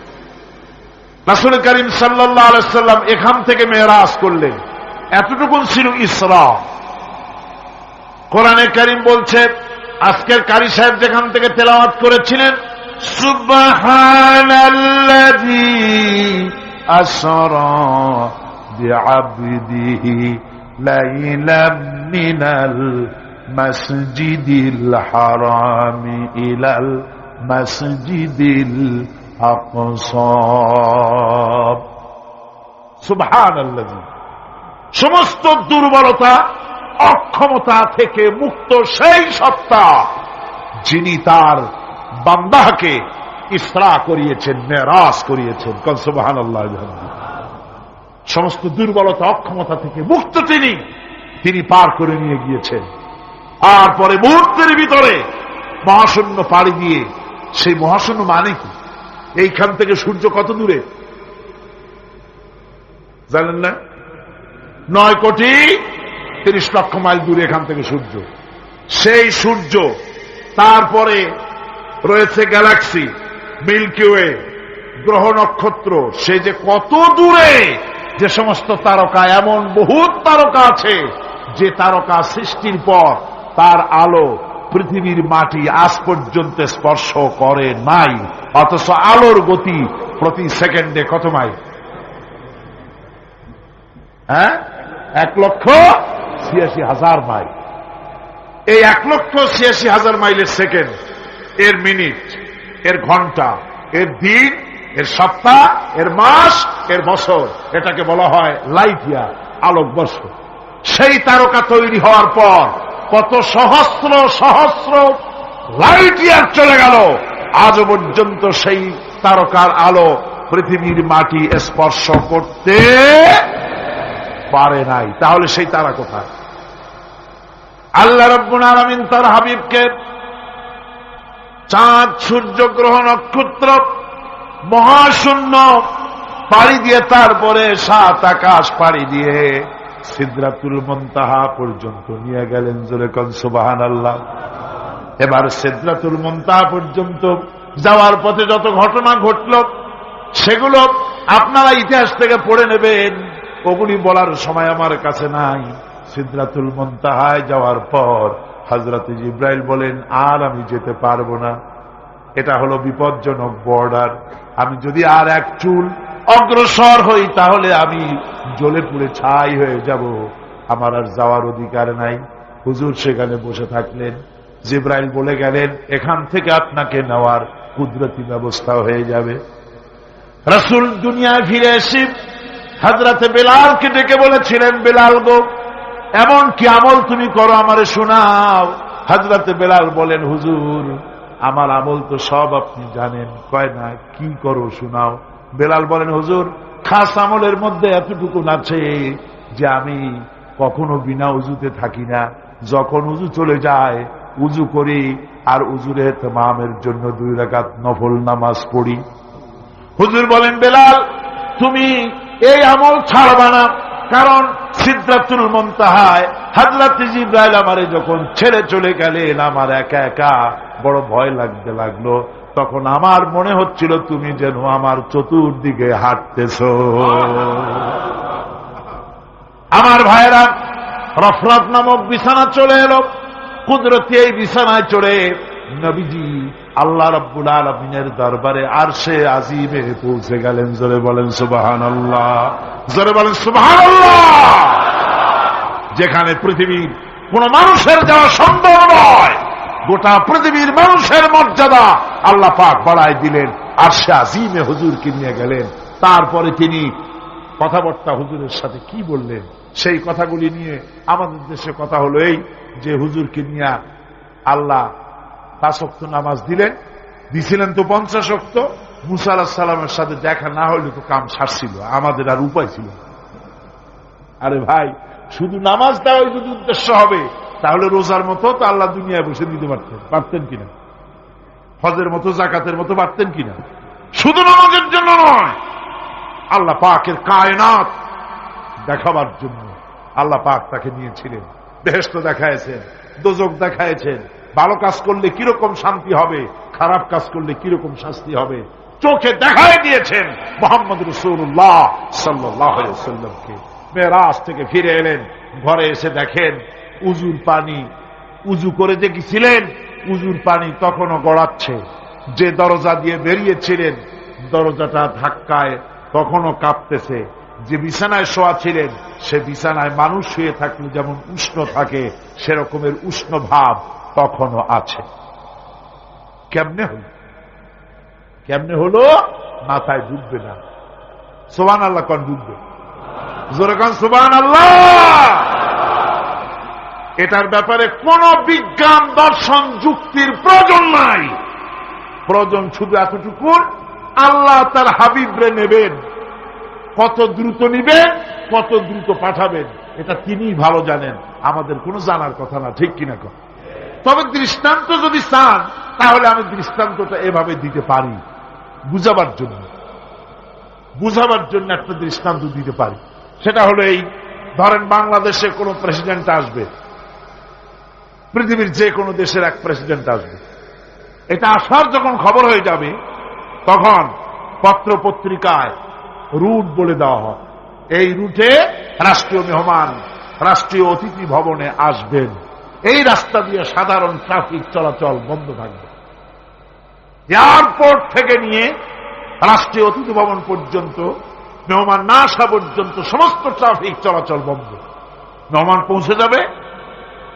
রাসূল করিম সাল্লাল্লাহু আলাইহি ওয়াসাল্লাম এখান থেকে মেরাজ করলেন। এতটুকুন ছিল ইসরা। কোরআনে কারীম বলছে, আজকের কারি সাহেব যেখান থেকে তেলাওয়াত করেছিলেন, সুবহানাল্লাযী আসরা বিআবদিহি লাইলাম মিনাল মাসজিদিল হারামি ইলাল মাসজিদিল আকসা। সুবহানাল্লাযী, সমস্ত দুর্বলতা, অক্ষমতা থেকে মুক্ত সেই সত্তা যিনি তার বান্দাকে ইসরা করিয়েছেন, মেরাজ করিয়েছেন। সুবহানাল্লাহ। সমস্ত দুর্বলতা, অক্ষমতা থেকে মুক্ত তিনি পার করে নিয়ে গিয়েছেন। আর পরে মুহূর্তের ভিতরে মহাশূন্য পাড়ি দিয়ে, সেই মহাশূন্য মানে কি? এইখান থেকে সূর্য কত দূরে জানেন না? 9,30,00,000 মাইল দূরে এখান থেকে সূর্য। সেই সূর্য, তারপরে রয়েছে গ্যালাক্সি, মিল্কি ওয়ে, গ্রহ নক্ষত্র, সে যে কত দূরে, যে সমস্ত তারকা, এমন বহুত তারকা আছে যে তারকা সৃষ্টির পর তার আলো পৃথিবীর মাটি আজ পর্যন্ত স্পর্শ করে নাই, অথচ আলোর গতি প্রতি সেকেন্ডে কত মাইল? 1,86,000 মাইল। এই 1,86,000 মাইলের সেকেন্ড, এর মিনিট, এর ঘন্টা, এর দিন, এর সপ্তাহ, এর মাস, এর বছর, এটাকে বলা হয় লাইট ইয়ার, আলোকবর্ষ। সেই তারকা তৈরি হওয়ার পর কত সহস্র সহস্র লাইট ইয়ার চলে গেল, আজও পর্যন্ত সেই তারকার আলো পৃথিবীর মাটি স্পর্শ করতে পারে নাই। তাহলে সেই তারা কোথায়? আল্লাহ রাব্বুল আলামিন তার হাবিবকে চাঁদ, সূর্য, গ্রহ, নক্ষত্র, মহাশূন্য পাড়ি দিয়ে, তারপরে 7 আকাশ পাড়ি দিয়ে সিদরাতুল মুনতাহা পর্যন্ত নিয়ে গেলেন। জোরে কোন সুবহানাল্লাহ। এবার সিদরাতুল মুনতাহা পর্যন্ত যাওয়ার পথে যত ঘটনা ঘটল সেগুলো আপনারা ইতিহাস থেকে পড়ে নেবেন, ওগুলি বলার সময় আমার কাছে নাই। সিদরাতুল মুনতাহায় যাওয়ার পর হযরত জিবরাইল বলেন, আর আমি যেতে পারবো না, এটা হলো বিপজ্জনক বর্ডার, আমি যদি আর এক চুল অগ্রসর হই তাহলে আমি জ্বলে পুড়ে ছাই হয়ে যাব, আমার আর যাওয়ার অধিকার নাই। হুজুর সেখানে বসে থাকলেন। জিবরাইল বলে গেলেন, এখান থেকে আপনাকে নেওয়ার কুদরতি ব্যবস্থা হয়ে যাবে। রাসূল দুনিয়ায় ফিরে এসে হযরত বেলালকে ডেকে বলেছিলেন, বেলাল গো, এমন কি আমল তুমি করো আমারে শোনাও। হযরত বেলাল বলেন, হুজুর আমার আমল তো সব আপনি জানেন। কয় না, কি করো শোনাও। বেলাল বলেন, হুজুর খাস আমলের মধ্যে এতটুকু আছে যে আমি কখনো বিনা উজুতে থাকি না, যখন উজু চলে যায় উজু করি আর উজুর ইহতিমামের জন্য 2 রাকাত নফল নামাজ পড়ি। হুজুর বলেন, বেলাল তুমি এই আমল ছাড়বা না, কারণ সিদরাতুল মুনতাহায় হযরত জিবরাইল আমারে যখন ছেড়ে চলে গেলেন আমার একা একা বড় ভয় লাগতে লাগলো। তখন আমার মনে হচ্ছিল তুমি যেন আমার চতুর্দিকে হাঁটতেছো। আমার ভাইয়েরা, রফরাত নামক বিছানা চলে এলো। কুদরতি এই বিছানায় চড়ে নবীজি আল্লাহ রাব্বুল আলামিনের দরবারে আরশে আজিমে পৌঁছে গেলেন। জোরে বলেন সুবহানাল্লাহ, জোরে বলেন সুবহানাল্লাহ। যেখানে পৃথিবীর কোন মানুষের যাওয়া সম্ভব নয়, গোটা পৃথিবীর মানুষের মর্যাদা আল্লাহ পাক বাড়ায় দিলেন। আরশে আজিমে হুজুরকে নিয়ে গেলেন। তারপরে তিনি কথাবার্তা হুজুরের সাথে কি বললেন সেই কথাগুলি নিয়ে আমাদের দেশে কথা হলো এই যে হুজুরকে নিয়ে আল্লাহ 5 ওয়াক্ত নামাজ দিছিলেন তো 50 ওয়াক্ত। মুসা আলাইহিস সালামের সাথে দেখা না হলে তো কাম সারছিল, আমাদের আর উপায় ছিল। আরে ভাই, শুধু নামাজ দেওয়াই যদি উদ্দেশ্য হবে তাহলে রোজার মতো তো আল্লাহ দুনিয়ায় বসে দিতে পারতেন কিনা, হজের মতো জাকাতের মতো পারতেন কিনা। শুধু নামাজের জন্য নয়, আল্লাহ পাকের কায়নাত দেখাবার জন্য আল্লাহ পাক তাকে নিয়েছিলেন। বেহেশত দেখাইছেন, দোজখ দেখাইছেন, ভালো কাজ করলে কিরকম শান্তি হবে, খারাপ কাজ করলে কিরকম শাস্তি হবে চোখে দেখাই দিয়েছেন মুহাম্মদ রাসূলুল্লাহ সাল্লাল্লাহু আলাইহি ওয়াসাল্লামকে। মেরাজ থেকে ফিরে এলেন, ঘরে এসে দেখেন উজুর পানি, উজু করে যে গেছিলেন উজুর পানি তখনও গড়াচ্ছে। যে দরজা দিয়ে বেরিয়েছিলেন দরজাটা ধাক্কায় তখনও কাঁপতেছে। যে বিছানায় শোয়া ছিলেন সে বিছানায় মানুষ শুয়ে থাকলে যেমন উষ্ণ থাকে সেরকমের উষ্ণ ভাব তখনও আছে। কেমনে হল, কেমনে হলো মাথায় ঢুকবে না। সুবহানাল্লাহ কোন ঢুকবে, জোরে কোন সুবহানাল্লাহ। এটার ব্যাপারে কোন বিজ্ঞান দর্শন যুক্তির প্রয়োজন নাই। প্রয়োজন শুধু এতটুকু, আল্লাহ তার হাবিবরে নেবেন, কত দ্রুত নিবেন, কত দ্রুত পাঠাবেন এটা তিনিই ভালো জানেন, আমাদের কোনো জানার কথা না, ঠিক কিনা কর। তবে দৃষ্টান্ত যদি চান তাহলে আমি দৃষ্টান্তটা এভাবে দিতে পারি বুঝাবার জন্য, বুঝাবার জন্য একটা দৃষ্টান্ত দিতে পারি। সেটা হলো এই, ধরেন বাংলাদেশে কোনো প্রেসিডেন্ট আসবে, পৃথিবীর যে কোনো দেশের এক প্রেসিডেন্ট আসবে। এটা আসার যখন খবর হয়ে যাবে তখন পত্র পত্রিকায় রুট বলে দেওয়া হয়, এই রুটে রাষ্ট্রীয় মেহমান রাষ্ট্রীয় অতিথি ভবনে আসবেন। এই রাস্তা দিয়ে সাধারণ ট্রাফিক চলাচল বন্ধ থাকবে। এয়ারপোর্ট থেকে নিয়ে রাষ্ট্রীয় অতিথি ভবন পর্যন্ত, মেহমান না আসা পর্যন্ত সমস্ত ট্রাফিক চলাচল বন্ধ। মেহমান পৌঁছে যাবে,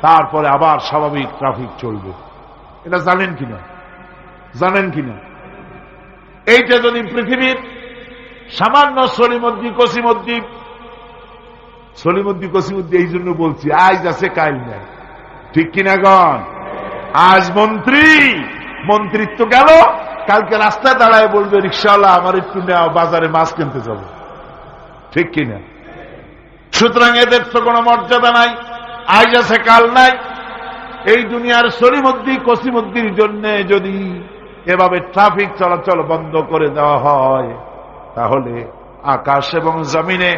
তারপরে আবার স্বাভাবিক ট্রাফিক চলবে। এটা জানেন কিনা? জানেন কিনা? এইটা যদি পৃথিবীর সামান্য সলিমদ্দি কসিমদ্দি এই জন্য বলছি, আজ আছে কাল নাই, ঠিক কিনা গণ? আজ মন্ত্রিত্ব গেল, কালকে রাস্তায় দাঁড়ায় বলবে রিক্সাওয়ালা আমার একটু নেওয়া, বাজারে মাছ কিনতে যাব, ঠিক কিনা? সুতরাং এদের তো কোনো মর্যাদা নাই, আজ আছে কাল নাই। এই দুনিয়ার সলিমদ্দি কসিমদ্দির জন্য যদি এভাবে ট্রাফিক চলাচল বন্ধ করে দেওয়া হয়, তাহলে আকাশ এবং জমিনে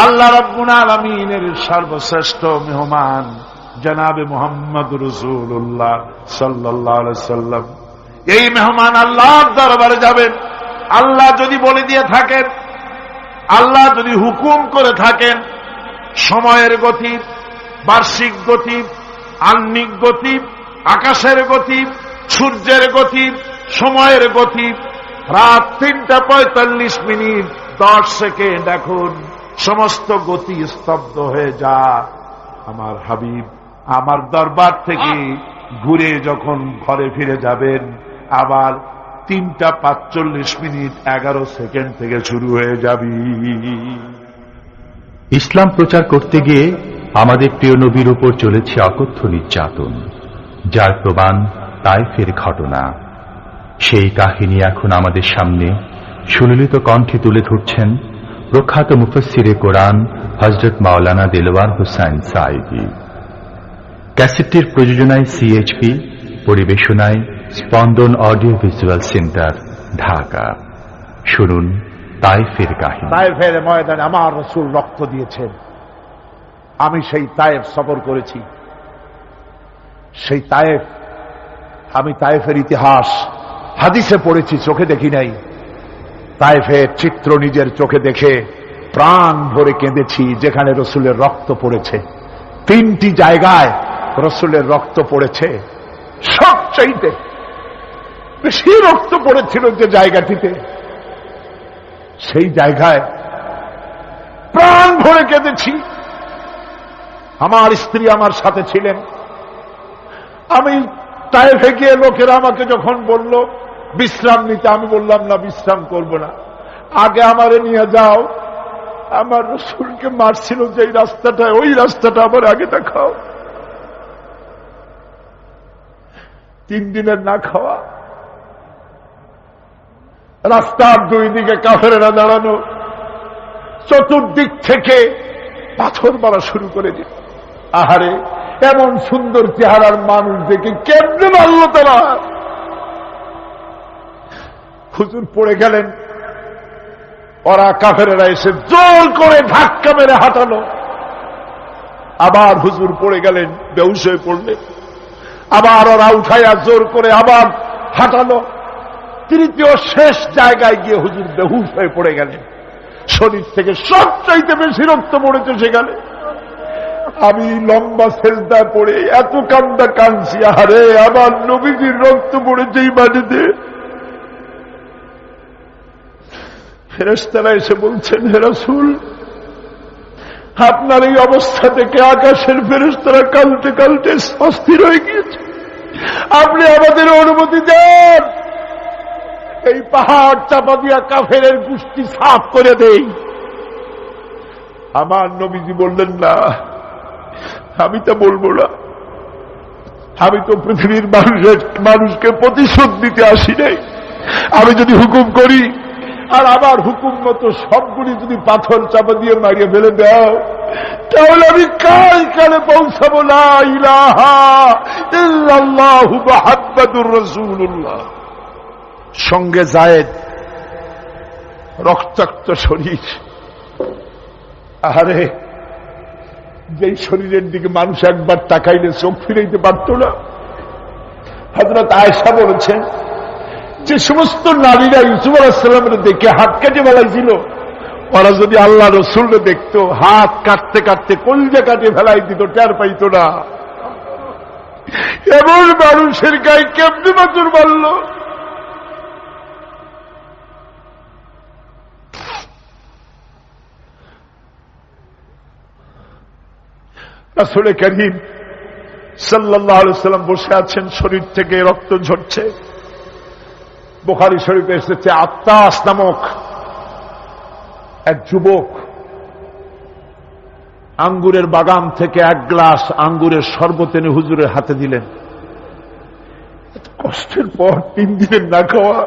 আল্লাহ রাব্বুল আলামিনের সর্বশ্রেষ্ঠ মেহমান জনাবে মুহাম্মদুর রাসূলুল্লাহ সাল্লাল্লাহু আলাইহি ওয়াসাল্লাম, এই মেহমান আল্লাহর দরবারে যাবেন। আল্লাহ যদি বলে দিয়ে থাকেন, আল্লাহ যদি হুকুম করে থাকেন, সময়ের গতি, বার্ষিক গতি, আহ্নিক গতি, আকাশের গতি, সূর্যের গতি, সময়ের গতি, রাত 3:45 10 সেকেন্ড, এখন সমস্ত গতি স্তব্ধ হয়ে যা। আমার হাবিব আমার দরবার থেকে ঘুরে যখন ঘরে ফিরে যাবেন, আবার 3:45 11 সেকেন্ড থেকে শুরু হয়ে যাবি। ইসলাম প্রচার করতে গিয়ে আমাদের প্রিয় নবীর উপর চলেছে অকথ্য নির্যাতন, যার প্রমাণ তায়েফের ঘটনা। সেই কাহিনী এখন আমাদের সামনে সুললিত কণ্ঠে তুলে ধরছেন প্রখ্যাত মুফাসসিরে কোরআন হযরত মাওলানা দেলওয়ার হোসাইন সাঈদী। ক্যাসেটটির প্রযোজনায় সিএইচপি, পরিবেশনায় স্পন্দন অডিও ভিজুয়াল সেন্টার, ঢাকা। শুনুন তায়েফের কাহিনী। তায়েফের ময়দানে আমার রাসূল রক্ত দিয়েছেন। আমি সেই তায়েফ সফর করেছি। সেই তায়েফ, আমি তায়েফের ইতিহাস হাদিসে পড়েছি, চোখে দেখি নাই। তায়েফের চিত্র নিজের চোখে দেখে প্রাণ ভরে কেঁদেছি, যেখানে রসুলের রক্ত পড়েছে। 3টি জায়গায় রসুলের রক্ত পড়েছে। সবচাইতে বেশি রক্ত পড়েছিল যে জায়গাটিতে, সেই জায়গায় প্রাণ ভরে কেঁদেছি। আমার স্ত্রী আমার সাথে ছিলেন। আমি তায়েফে গিয়ে লোকেরা আমাকে যখন বলল বিশ্রাম নিতে, আমি বললাম না, বিশ্রাম করব না, আগে আমারে নিয়ে যাও। আমার রাসূলকে মারছিল যে রাস্তাটা, ওই রাস্তাটা আমার আগে দেখাও। 3 দিনের না খাওয়া, রাস্তার 2 দিকে কাফেরেরা দাঁড়ানো, চতুর্দিক থেকে পাথর মারা শুরু করে দিল। আহারে, এমন সুন্দর চেহারার মানুষ দেখে কেমনে মারল তারা। হুজুর পড়ে গেলেন, ওরা কাফেরেরা এসে জোর করে ধাক্কা মেরে হাঁটালো। আবার হুজুর পড়ে গেলেন, বেহুশ হয়ে পড়লেন। আবার ওরা উঠাইয়া জোর করে আবার হাঁটালো। তৃতীয় শেষ জায়গায় গিয়ে হুজুর বেহুশ হয়ে পড়ে গেলেন। শরীর থেকে সবচাইতে বেশি রক্ত পড়েছে সেখানে। আমি লম্বা সেজদায় পড়ে এত কান্দা কাঁদছি, আরে আমার নবীজির রক্ত পড়েছে এই মাটিতে। ফেরেশতারা এসে বলছেন, হে রাসূল, আপনার এই অবস্থা থেকে আকাশের ফেরেশতারা কাঁদতে কাঁদতে অস্থির হয়ে গিয়েছে। আপনি আমাদের অনুমতি দেন, এই পাহাড় চাপা দিয়া কাফেরের গোষ্ঠী সাফ করে দেই। আমার নবীজি বললেন, না, আমি তা বলবো না। আমি তো পৃথিবীর মানুষকে প্রতিশোধ দিতে আসি নাই। আমি যদি হুকুম করি আর আবার হুকুম মতো সবগুলি যদি পাথর চাপা দিয়ে মারিয়ে ফেলে দাও, তাহলে আমি কালে পৌঁছাবো লা ইলাহা ইল্লাল্লাহু মুহাম্মাদুর রাসূলুল্লাহ। সঙ্গে যায়েদ, রক্তাক্ত শরীর। আরে, যেই শরীরের দিকে মানুষ একবার তাকাইলে চোখ ফিরাইতে পারত না। হযরত আয়েশা বলেছেন, যে সমস্ত নারীরা ইউসুফ আলাইহিস সালামের দেখে হাত কেটে ফেলাইছিল, ওরা যদি আল্লাহ রসুলকে দেখতো, হাত কাটতে কাটতে কলিজা কাটে ফেলাই দিত, টের পাইত না। এমন মানুষের গায়ে কেমনি বাছুর মারল? রাসূল কারীম সাল্লাল্লাহু আলাইহি ওয়াসাল্লাম বসে আছেন, শরীর থেকে রক্ত ঝরছে। বুখারী শরীফে এসেছে, আত্তাস নামক এক যুবক আঙ্গুরের বাগান থেকে এক গ্লাস আঙ্গুরের শরবত এনে হুজুরের হাতে দিলেন। এত কষ্টের পর 3 দিনের না খাওয়া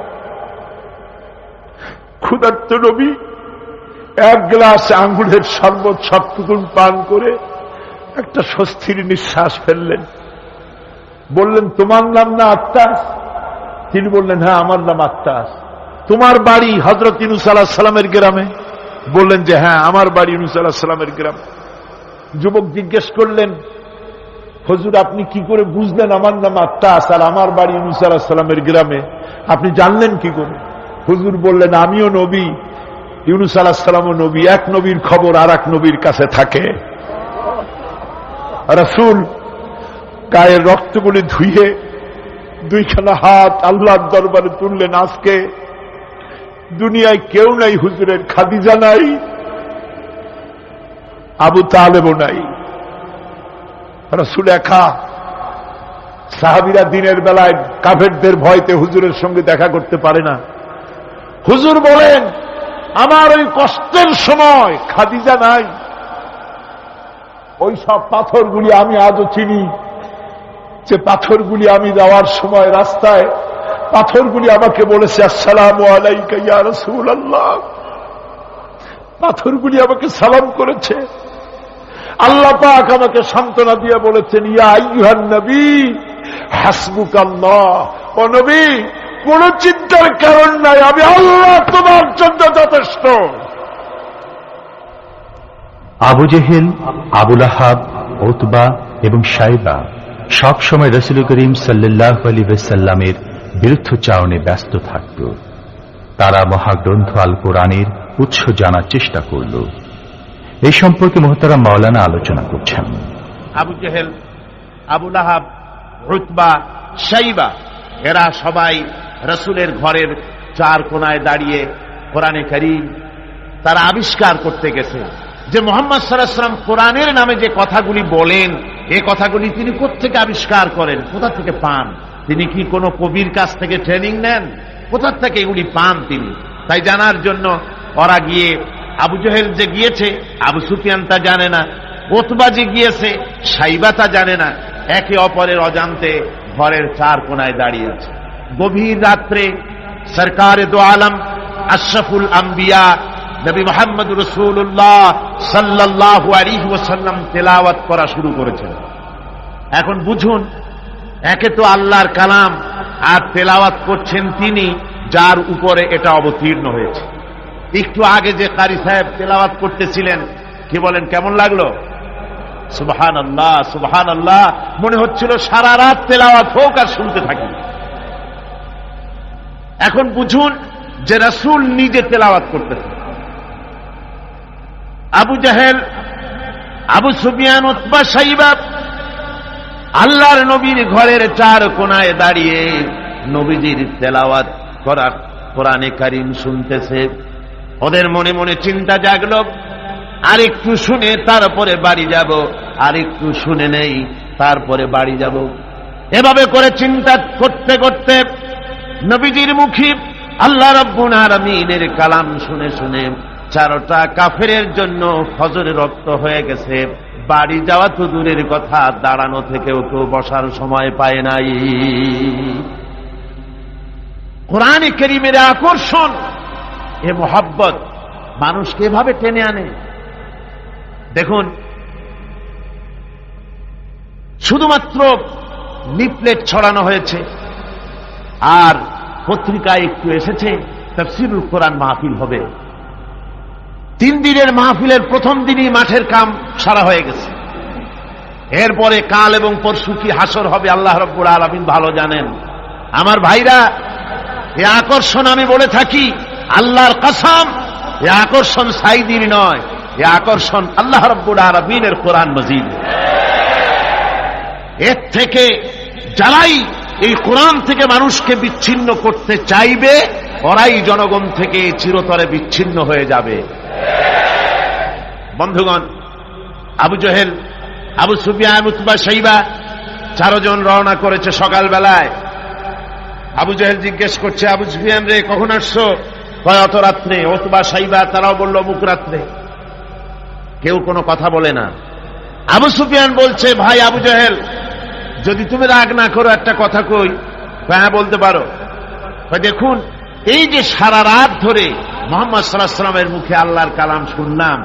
ক্ষুধার্ত নবী এক গ্লাস আঙ্গুরের শরবত সবটুকুন পান করে একটা স্বস্তির নিঃশ্বাস ফেললেন। বললেন, তোমার নাম না আত্তাস? তিনি বললেন, হ্যাঁ আমার নাম আত্তাস। তোমার বাড়ি হযরত ইউনূস আলাইহিস সালামের গ্রামে? বললেন যে হ্যাঁ আমার বাড়ি ইউনূস আলাইহিস সালামের গ্রামে। যুবক জিজ্ঞেস করলেন, হুজুর আপনি কি করে বুঝলেন আমার নাম আত্তাস আর আমার বাড়ি ইউনূস আলাইহিস সালামের গ্রামে? আপনি জানলেন কি করে? হুজুর বললেন, আমিও নবী, ইউনূস আলাইহিস সালামও নবী, এক নবীর খবর আর এক নবীর কাছে থাকে। রাসূল গায়ের রক্তগুলি ধুয়ে 2খানা হাত আল্লাহর দরবারে তুললেন। আজকে দুনিয়ায় কেউ নাই হুজুরের, খাদিজা নাই, আবু তালেবও নাই, রাসূল একা। সাহাবীরা দিনের বেলায় কাফেরদের ভয়তে হুজুরের সঙ্গে দেখা করতে পারে না। হুজুর বলেন, আমার ওই কষ্টের সময় খাদিজা নাই। ওই সব পাথরগুলি আমি আজও চিনি, যে পাথরগুলি আমি যাওয়ার সময় রাস্তায় পাথরগুলি আমাকে বলেছে, আসসালামু আলাইকা ইয়া রাসূলুল্লাহ। পাথরগুলি আমাকে সালাম করেছে। আল্লাহ পাক আমাকে সান্ত্বনা দিয়ে বলেছেন, ইয়া আইয়ুহান নবী হাসবুকাল্লাহ। ও নবী, কোন চিন্তার কারণ নাই, আমি আল্লাহ তোমার জন্য যথেষ্ট। আবু জেহেল, আবু লাহাব, উতবা এবং শাইবা সব সময় রাসূল করিম সাল্লাল্লাহু আলাইহি ওয়াসাল্লামের বিরুদ্ধচারণে ব্যস্ত থাকত। তারা মহাগ্রন্থ আল কোরআনের উৎস জানার চেষ্টা করল। এই সম্পর্কে মুহতারাম মাওলানা আলোচনা করছেন। আবু জেহেল, আবু লাহাব, উতবা, শাইবা এরা সবাই রাসূলের ঘরের 4 কোণায় দাঁড়িয়ে কোরআনে কারীম তারা আবিষ্কার করতে গেছে যে মুহাম্মদ সাল্লাল্লাহু আলাইহি ওয়াসাল্লাম কোরআনের নামে যে কথাগুলি বলেন, এই কথাগুলি তিনি কোত্থেকে আবিষ্কার করেন, কোথা থেকে পান? তিনি কি কোনো কবির কাছ থেকে ট্রেনিং নেন? কোথা থেকে এগুলি পান তিনি? তাই জানার জন্য ওরা গিয়ে, আবু জেহেল যে গিয়েছে আবু সুফিয়ান তা জানে না, উতবা যে গিয়েছে শাইবা তা জানে না, একে অপরের অজান্তে ঘরের 4 কোণায় দাঁড়িয়ে আছে। গভীর রাত্রে সরকারে দো আলম আশরাফুল আম্বিয়া নবী মুহাম্মদ রাসূলুল্লাহ সাল্লাল্লাহু আলাইহি ওয়াসাল্লাম তেলাওয়াত করা শুরু করেছেন। এখন বুঝুন, একে তো আল্লাহর কালাম আর তেলাওয়াত করছেন তিনি যার উপরে এটা অবতীর্ণ হয়েছে। একটু আগে যে কারি সাহেব তেলাওয়াত করতেছিলেন, কি বলেন, কেমন লাগলো? সুবহানাল্লাহ, সুবহানাল্লাহ, মনে হচ্ছিল সারা রাত তেলাওয়াত হোক আর শুনতে থাকি। এখন বুঝুন যে রাসূল নিজে তেলাওয়াত করতেছেন। আবু জেহেল, আবু সুফিয়ান, উতবা, শাইবা আল্লাহর নবীর ঘরের 4 কোণায় দাঁড়িয়ে নবীজির তেলাওয়াত করা কোরআনে কারীম শুনতেছে। ওদের মনে মনে চিন্তা জাগলো, আরেকটু শুনে তারপরে বাড়ি যাব, আরেকটু শুনে নেই তারপরে বাড়ি যাব। এভাবে করে চিন্তা করতে করতে নবীজির মুখে আল্লাহ রাব্বুল আলামিনের কালাম শুনে শুনে 4টা কাফেরের জন্য ফজরের রক্ত হয়ে গেছে। বাড়ি যাওয়া তো দূরের কথা, দাঁড়ানো থেকেও তো বসার সময় পায় নাই। কোরআনে কারীমের আকর্ষণ, এ মোহাব্বত মানুষকে এভাবে টেনে আনে। দেখুন, শুধুমাত্র লিফলেট ছড়ানো হয়েছে আর পত্রিকায় একটু এসেছে তাফসীরুল কোরআন মাহফিল হবে। 3 দিনের মাহফিলের প্রথম দিনই মাঠের কাম সারা হয়ে গেছে। এরপরে কাল এবং পরশু কি হাসর হবে আল্লাহ রাব্বুল আলামিন ভালো জানেন। আমার ভাইরা, এই আকর্ষণ আমি বলে থাকি আল্লাহর কসম, এই আকর্ষণ সাইদির নয়, এই আকর্ষণ আল্লাহ রাব্বুল আলামিনের কোরআন মাজিদ। এর থেকে যারাই এই কোরআন থেকে মানুষকে বিচ্ছিন্ন করতে চাইবে ওরাই জনগণ থেকে চিরতরে বিচ্ছিন্ন হয়ে যাবে। বন্ধুগণ, আবু জহেল, আবু সুফিয়ান, উতবা, শাইবা 4 জন রওনা করেছে সকালবেলায়। আবু জহেল জিজ্ঞেস করছে, আবু সুফিয়ান রে কখন আসছো? কয় অত রাত্রে। উতবা, শাইবা তারাও বলল মুখ রাত্রে। কেউ কোনো কথা বলে না। আবু সুফিয়ান বলছে, ভাই আবু জহেল, যদি তুমি রাগ না করো একটা কথা কই। হ্যাঁ বলতে পারো। দেখুন, এই যে সারা রাত ধরে মুহাম্মদ সাল্লাল্লাহু আলাইহি ওয়াসাল্লামের মুখে আল্লাহর কালাম শুনলাম,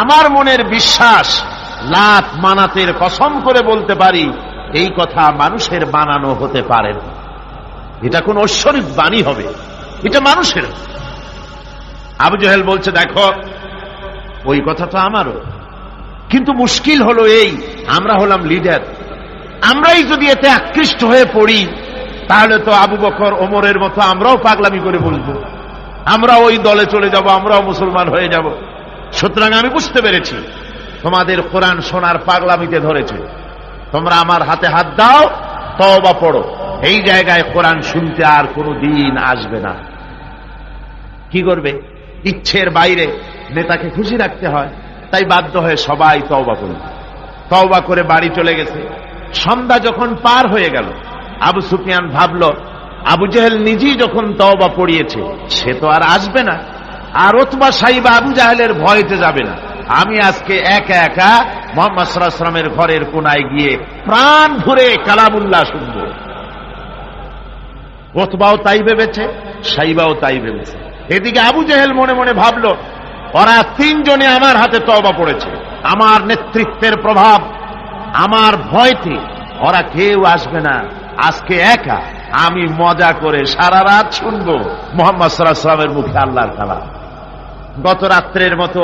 আমার মনের বিশ্বাস, লাত মানাতের কসম করে বলতে পারি, এই কথা মানুষের বানানো হতে পারে না। এটা কোন ঐশ্বরিক বাণী হবে, এটা মানুষের। আবু জহেল বলছে, দেখো ওই কথা তো আমারও, কিন্তু মুশকিল হলো এই, আমরা হলাম লিডার, আমরাই যদি এতে আকৃষ্ট হয়ে পড়ি তাহলে তো আবু বকর, ওমরের মতো আমরাও পাগলামি করে বলবো, আমরা ওই দলে চলে যাব, আমরাও মুসলমান হয়ে যাব। সুতরাং আমি বুঝতে পেরেছি তোমাদের কোরআন শোনার পাগলামিতে ধরেছে, তোমরা আমার হাতে হাত দাও, তওবা পড়ো, এই জায়গায় কোরআন শুনতে আর কোনো দিন আসবে না। কি করবে? ইচ্ছের বাইরে নেতাকে খুশি রাখতে হয়, তাই বাধ্য হয়ে সবাই তওবা করল। তওবা করে বাড়ি চলে গেছে। সন্ধ্যা যখন পার হয়ে গেল, আবু সুফিয়ান ভাবল, আবু জেহেল নিজেই যখন তওবা পড়িয়েছে, সে তো আর আসবে না, আর উতবা, শাইবা, আবু জাহেলের ভয়তে যাবে না। আমি আজকে একা একা মুহাম্মদ সাল্লাল্লাহু আলাইহি ওয়াসাল্লামের ঘরের কোনায় গিয়ে প্রাণ ভরে কালামুল্লাহ শুনব। উতবাও তাই ভেবেছে, শাইবাও তাই ভেবেছে। এদিকে আবু জেহেল মনে মনে ভাবল, ওরা 3 জনে আমার হাতে তওবা পড়েছে, আমার নেতৃত্বের প্রভাব, আমার ভয়তে ওরা কেউ আসবে না। আজকে একা আমি মজা করে সারা রাত শুনবো মুহাম্মদ সাল্লাল্লাহু আলাইহি ওয়াসাল্লামের মুখে আল্লাহর কালাম। গত রাত্রের মতো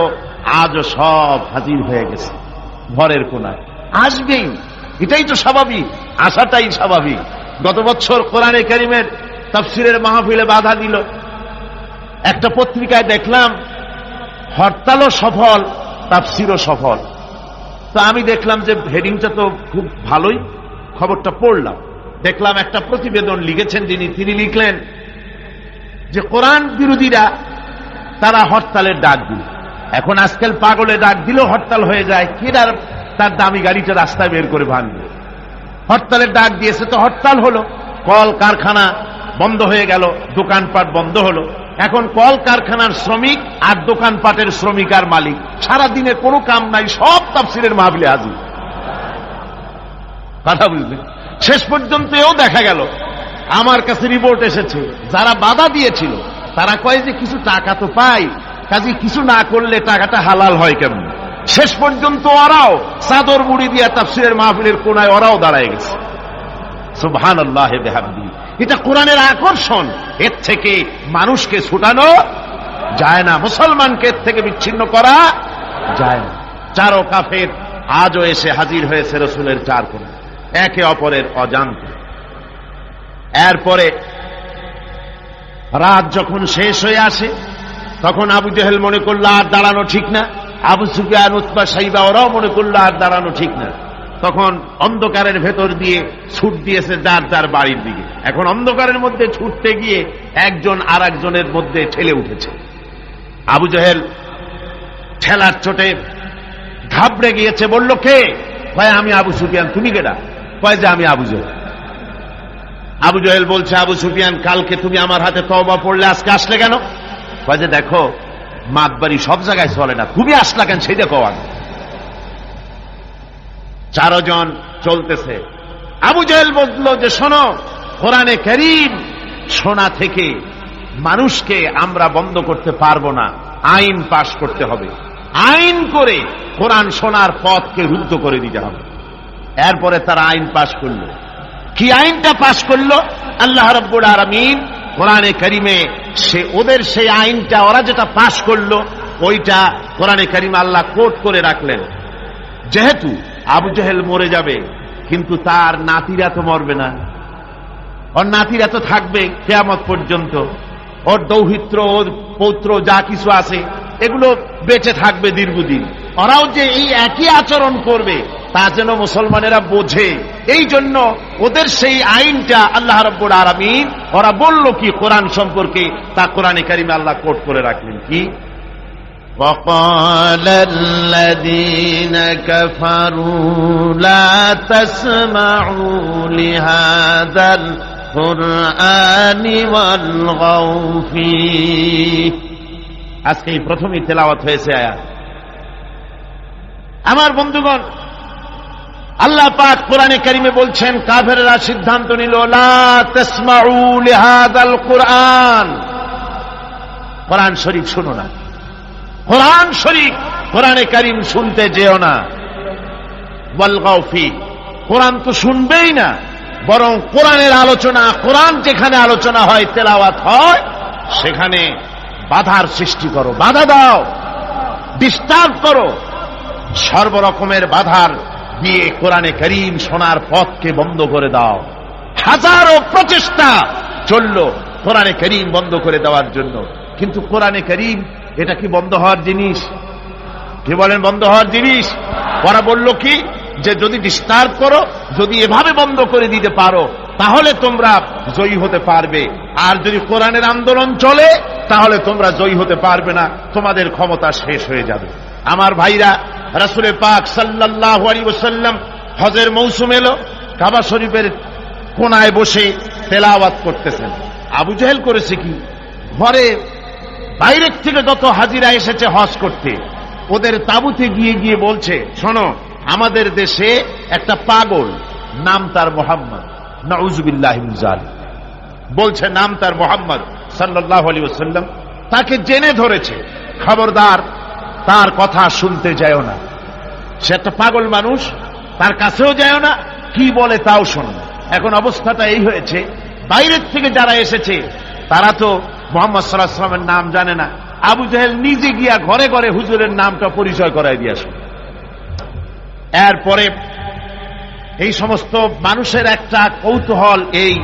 আজও সব হাজির হয়ে গেছে ঘরের কোনায়, আসবেই, এটাই তো স্বাভাবিক, আসাটাই স্বাভাবিক। গত বছর কোরআনে কারীমের তাফসীরের মাহফিলে বাধা দিল, একটা পত্রিকায় দেখলাম হরতালও সফল, তাফসীরও সফল। তো আমি দেখলাম যে হেডিংটা তো খুব ভালোই, খবরটা পড়লাম, দেখলাম একটা প্রতিবেদন লিখেছেন তিনি লিখলেন যে কোরআন বিরোধীরা তারা হরতালের ডাক দিল। এখন আজকাল পাগলে ডাক দিলেও হরতাল হয়ে যায়, কি তার দামি গাড়িটা রাস্তায় বের করে ভাঙবে। হরতালের ডাক দিয়েছে তো হরতাল হলো, কল কারখানা বন্ধ হয়ে গেল, দোকানপাট বন্ধ হলো। এখন কল কারখানার শ্রমিক আর দোকানপাটের শ্রমিক আর মালিক, সারাদিনে কোনো কাম নাই, সব তাফসীরের মাহফিলে হাজির। কথা বুঝলেন? শেষ পর্যন্ত এও দেখা গেল, আমার কাছে রিপোর্ট এসেছে, যারা বাধা দিয়েছিল তারা কয় যে কিছু টাকা তো পাই, কাজে কিছু না করলে টাকাটা হালাল হয় কেমন। শেষ পর্যন্ত ওরাও চাদর মুড়ি দিয়া তাফসীরের মাহফিলের কোনায় ওরাও দাঁড়ায় গেছে। সুবহানাল্লাহ বিহামদিহি। এটা কোরআনের আকর্ষণ, এর থেকে মানুষকে ছুটানো যায় না, মুসলমানকে এর থেকে বিচ্ছিন্ন করা যায় না। 4 কাফের আজও এসে হাজির হয়েছে রাসূলের 4 কোণে, একে অপরের অজান্তে। এরপরে রাত যখন শেষ হয়ে আসে, তখন আবু জেহেল মনে করল আর দাঁড়ানো ঠিক না, আবু সুফিয়ান, উতবা, শাইবা ওরাও মনে করল আর দাঁড়ানো ঠিক না। তখন অন্ধকারের ভেতর দিয়ে ছুট দিয়েছে যার যার বাড়ির দিকে। এখন অন্ধকারের মধ্যে ছুটতে গিয়ে একজন আর একজনের মধ্যে ঠেলে উঠেছে। আবু জেহেল ঠেলার চোটে ঘাবড়ে গিয়েছে, বলল কে? কয় আমি আবু সুফিয়ান। তুমি কেডা? কয় যে আমি আবু জেহেল। আবু জেহেল বলছে, আবু সুফিয়ান, কালকে তুমি আমার হাতে তওবা পড়লে, আজকে আসলে কেন? কয় যে দেখো, মাতবাড়ি সব জায়গায় চলে না, তুমি আসলা কেন সেইটা কও আগে। 4 জন চলতেছে। আবু জেহেল বলল যে শোনো, কোরআনে কারীম শোনা থেকে মানুষকে আমরা বন্ধ করতে পারবো না, আইন পাশ করতে হবে, আইন করে কোরআন শোনার পথকে রুদ্ধ করে দিতে হবে। এরপরে তারা আইন পাশ করলো। কি আইনটা পাশ করলো? আল্লাহ রাব্বুল আলামিন কোরআনে কারীমে ওদের সেই আইনটা, ওরা যেটা পাশ করলো, ওইটা কোরআনে কারীমে আল্লাহ কোট করে রাখলেন। যেহেতু আবু জেহেল মরে যাবে, কিন্তু তার নাতিরা তো মরবে না, ওর নাতিরা তো থাকবে কিয়ামত পর্যন্ত, ওর দৌহিত্র, ওর পৌত্র যা কিছু আছে এগুলো বেঁচে থাকবে দীর্ঘদিন। ওরাও যে এই একই আচরণ করবে তা যেন মুসলমানেরা বোঝে, এই জন্য ওদের সেই আইনটা আল্লাহ রাব্বুল আলামিন ওরা বলল কি কোরআন সম্পর্কে, তা কোরআনে কারিমে আল্লাহ কোট করে রাখলেন কি, وقال الذين كفروا لا تسمعوا لهذا القرآن والغوا فيه। আজকে প্রথমেই তেলাওয়াত হয়েছে আয়াত। আমার বন্ধুগণ, আল্লাহ পাক কোরআনে কারিমে বলছেন কাফেররা সিদ্ধান্ত নিল লা তাসমাউ লিহাদাল কুরআন, কোরআন শরীফ শুনো না, কোরআন শরীফ কোরআনে কারিম শুনতে যেও না, ওয়ালগাউ ফি, কোরআন তো শুনবেই না, বরং কোরআনের আলোচনা, কোরআন যেখানে আলোচনা হয় তেলাওয়াত হয় সেখানে বাধার সৃষ্টি করো, বাধা দাও, ডিস্টার্ব করো, সর্বরকমের বাধার দিয়ে কোরআনে কারীম শোনার পথকে বন্ধ করে দাও। হাজারো প্রচেষ্টা চলল কোরআনে কারীম বন্ধ করে দেওয়ার জন্য, কিন্তু কোরআনে কারীম এটা কি বন্ধ হওয়ার জিনিস? কি বলেন বন্ধ হওয়ার জিনিস? ওরা বলল কি যে যদি ডিস্টার্ব করো, যদি এভাবে বন্ধ করে দিতে পারো তাহলে তোমরা জয়ী হতে পারবে, আর যদি কোরআনের আন্দোলন চলে তাহলে তোমরা জয়ী হতে পারবে না, তোমাদের ক্ষমতা শেষ হয়ে যাবে। আমার ভাইরা, রাসূল পাক সাল্লাল্লাহু আলাইহি ওয়াসাল্লাম হজের মৌসুম এলো, কাবা শরীফের কোনায় বসে তেলাওয়াত করতেছেন। আবু জেহেল করেছে কি, ঘরে বাইরের থেকে যত হাজিরা এসেছে হজ করতে ওদের তাঁবুতে গিয়ে গিয়ে বলছে, শোনো আমাদের দেশে একটা পাগল, নাম তার মুহাম্মদ, নাউযুবিল্লাহি মিন যালিক, বলছে নাম তার মুহাম্মদ সাল্লাল্লাহু আলাইহি ওয়াসাল্লাম, তাকে জেনে ধরেছে, খবরদার তার কথা শুনতে যাও না, সে একটা পাগল মানুষ, তার কাছেও যাও না, কি বলে তাও শোনো না। এখন অবস্থাটা এই হয়েছে, বাইরের থেকে যারা এসেছে তারা তো মুহাম্মদ সাল্লাল্লাহু আলাইহি ওয়াসাল্লামের নাম জানে না, আবু জেহেল নিজে গিয়া ঘরে ঘরে হুজুরের নামটা পরিচয় করায় দিয়ে আসে। এরপরে এই সমস্ত মানুষের একটা কৌতূহল, এই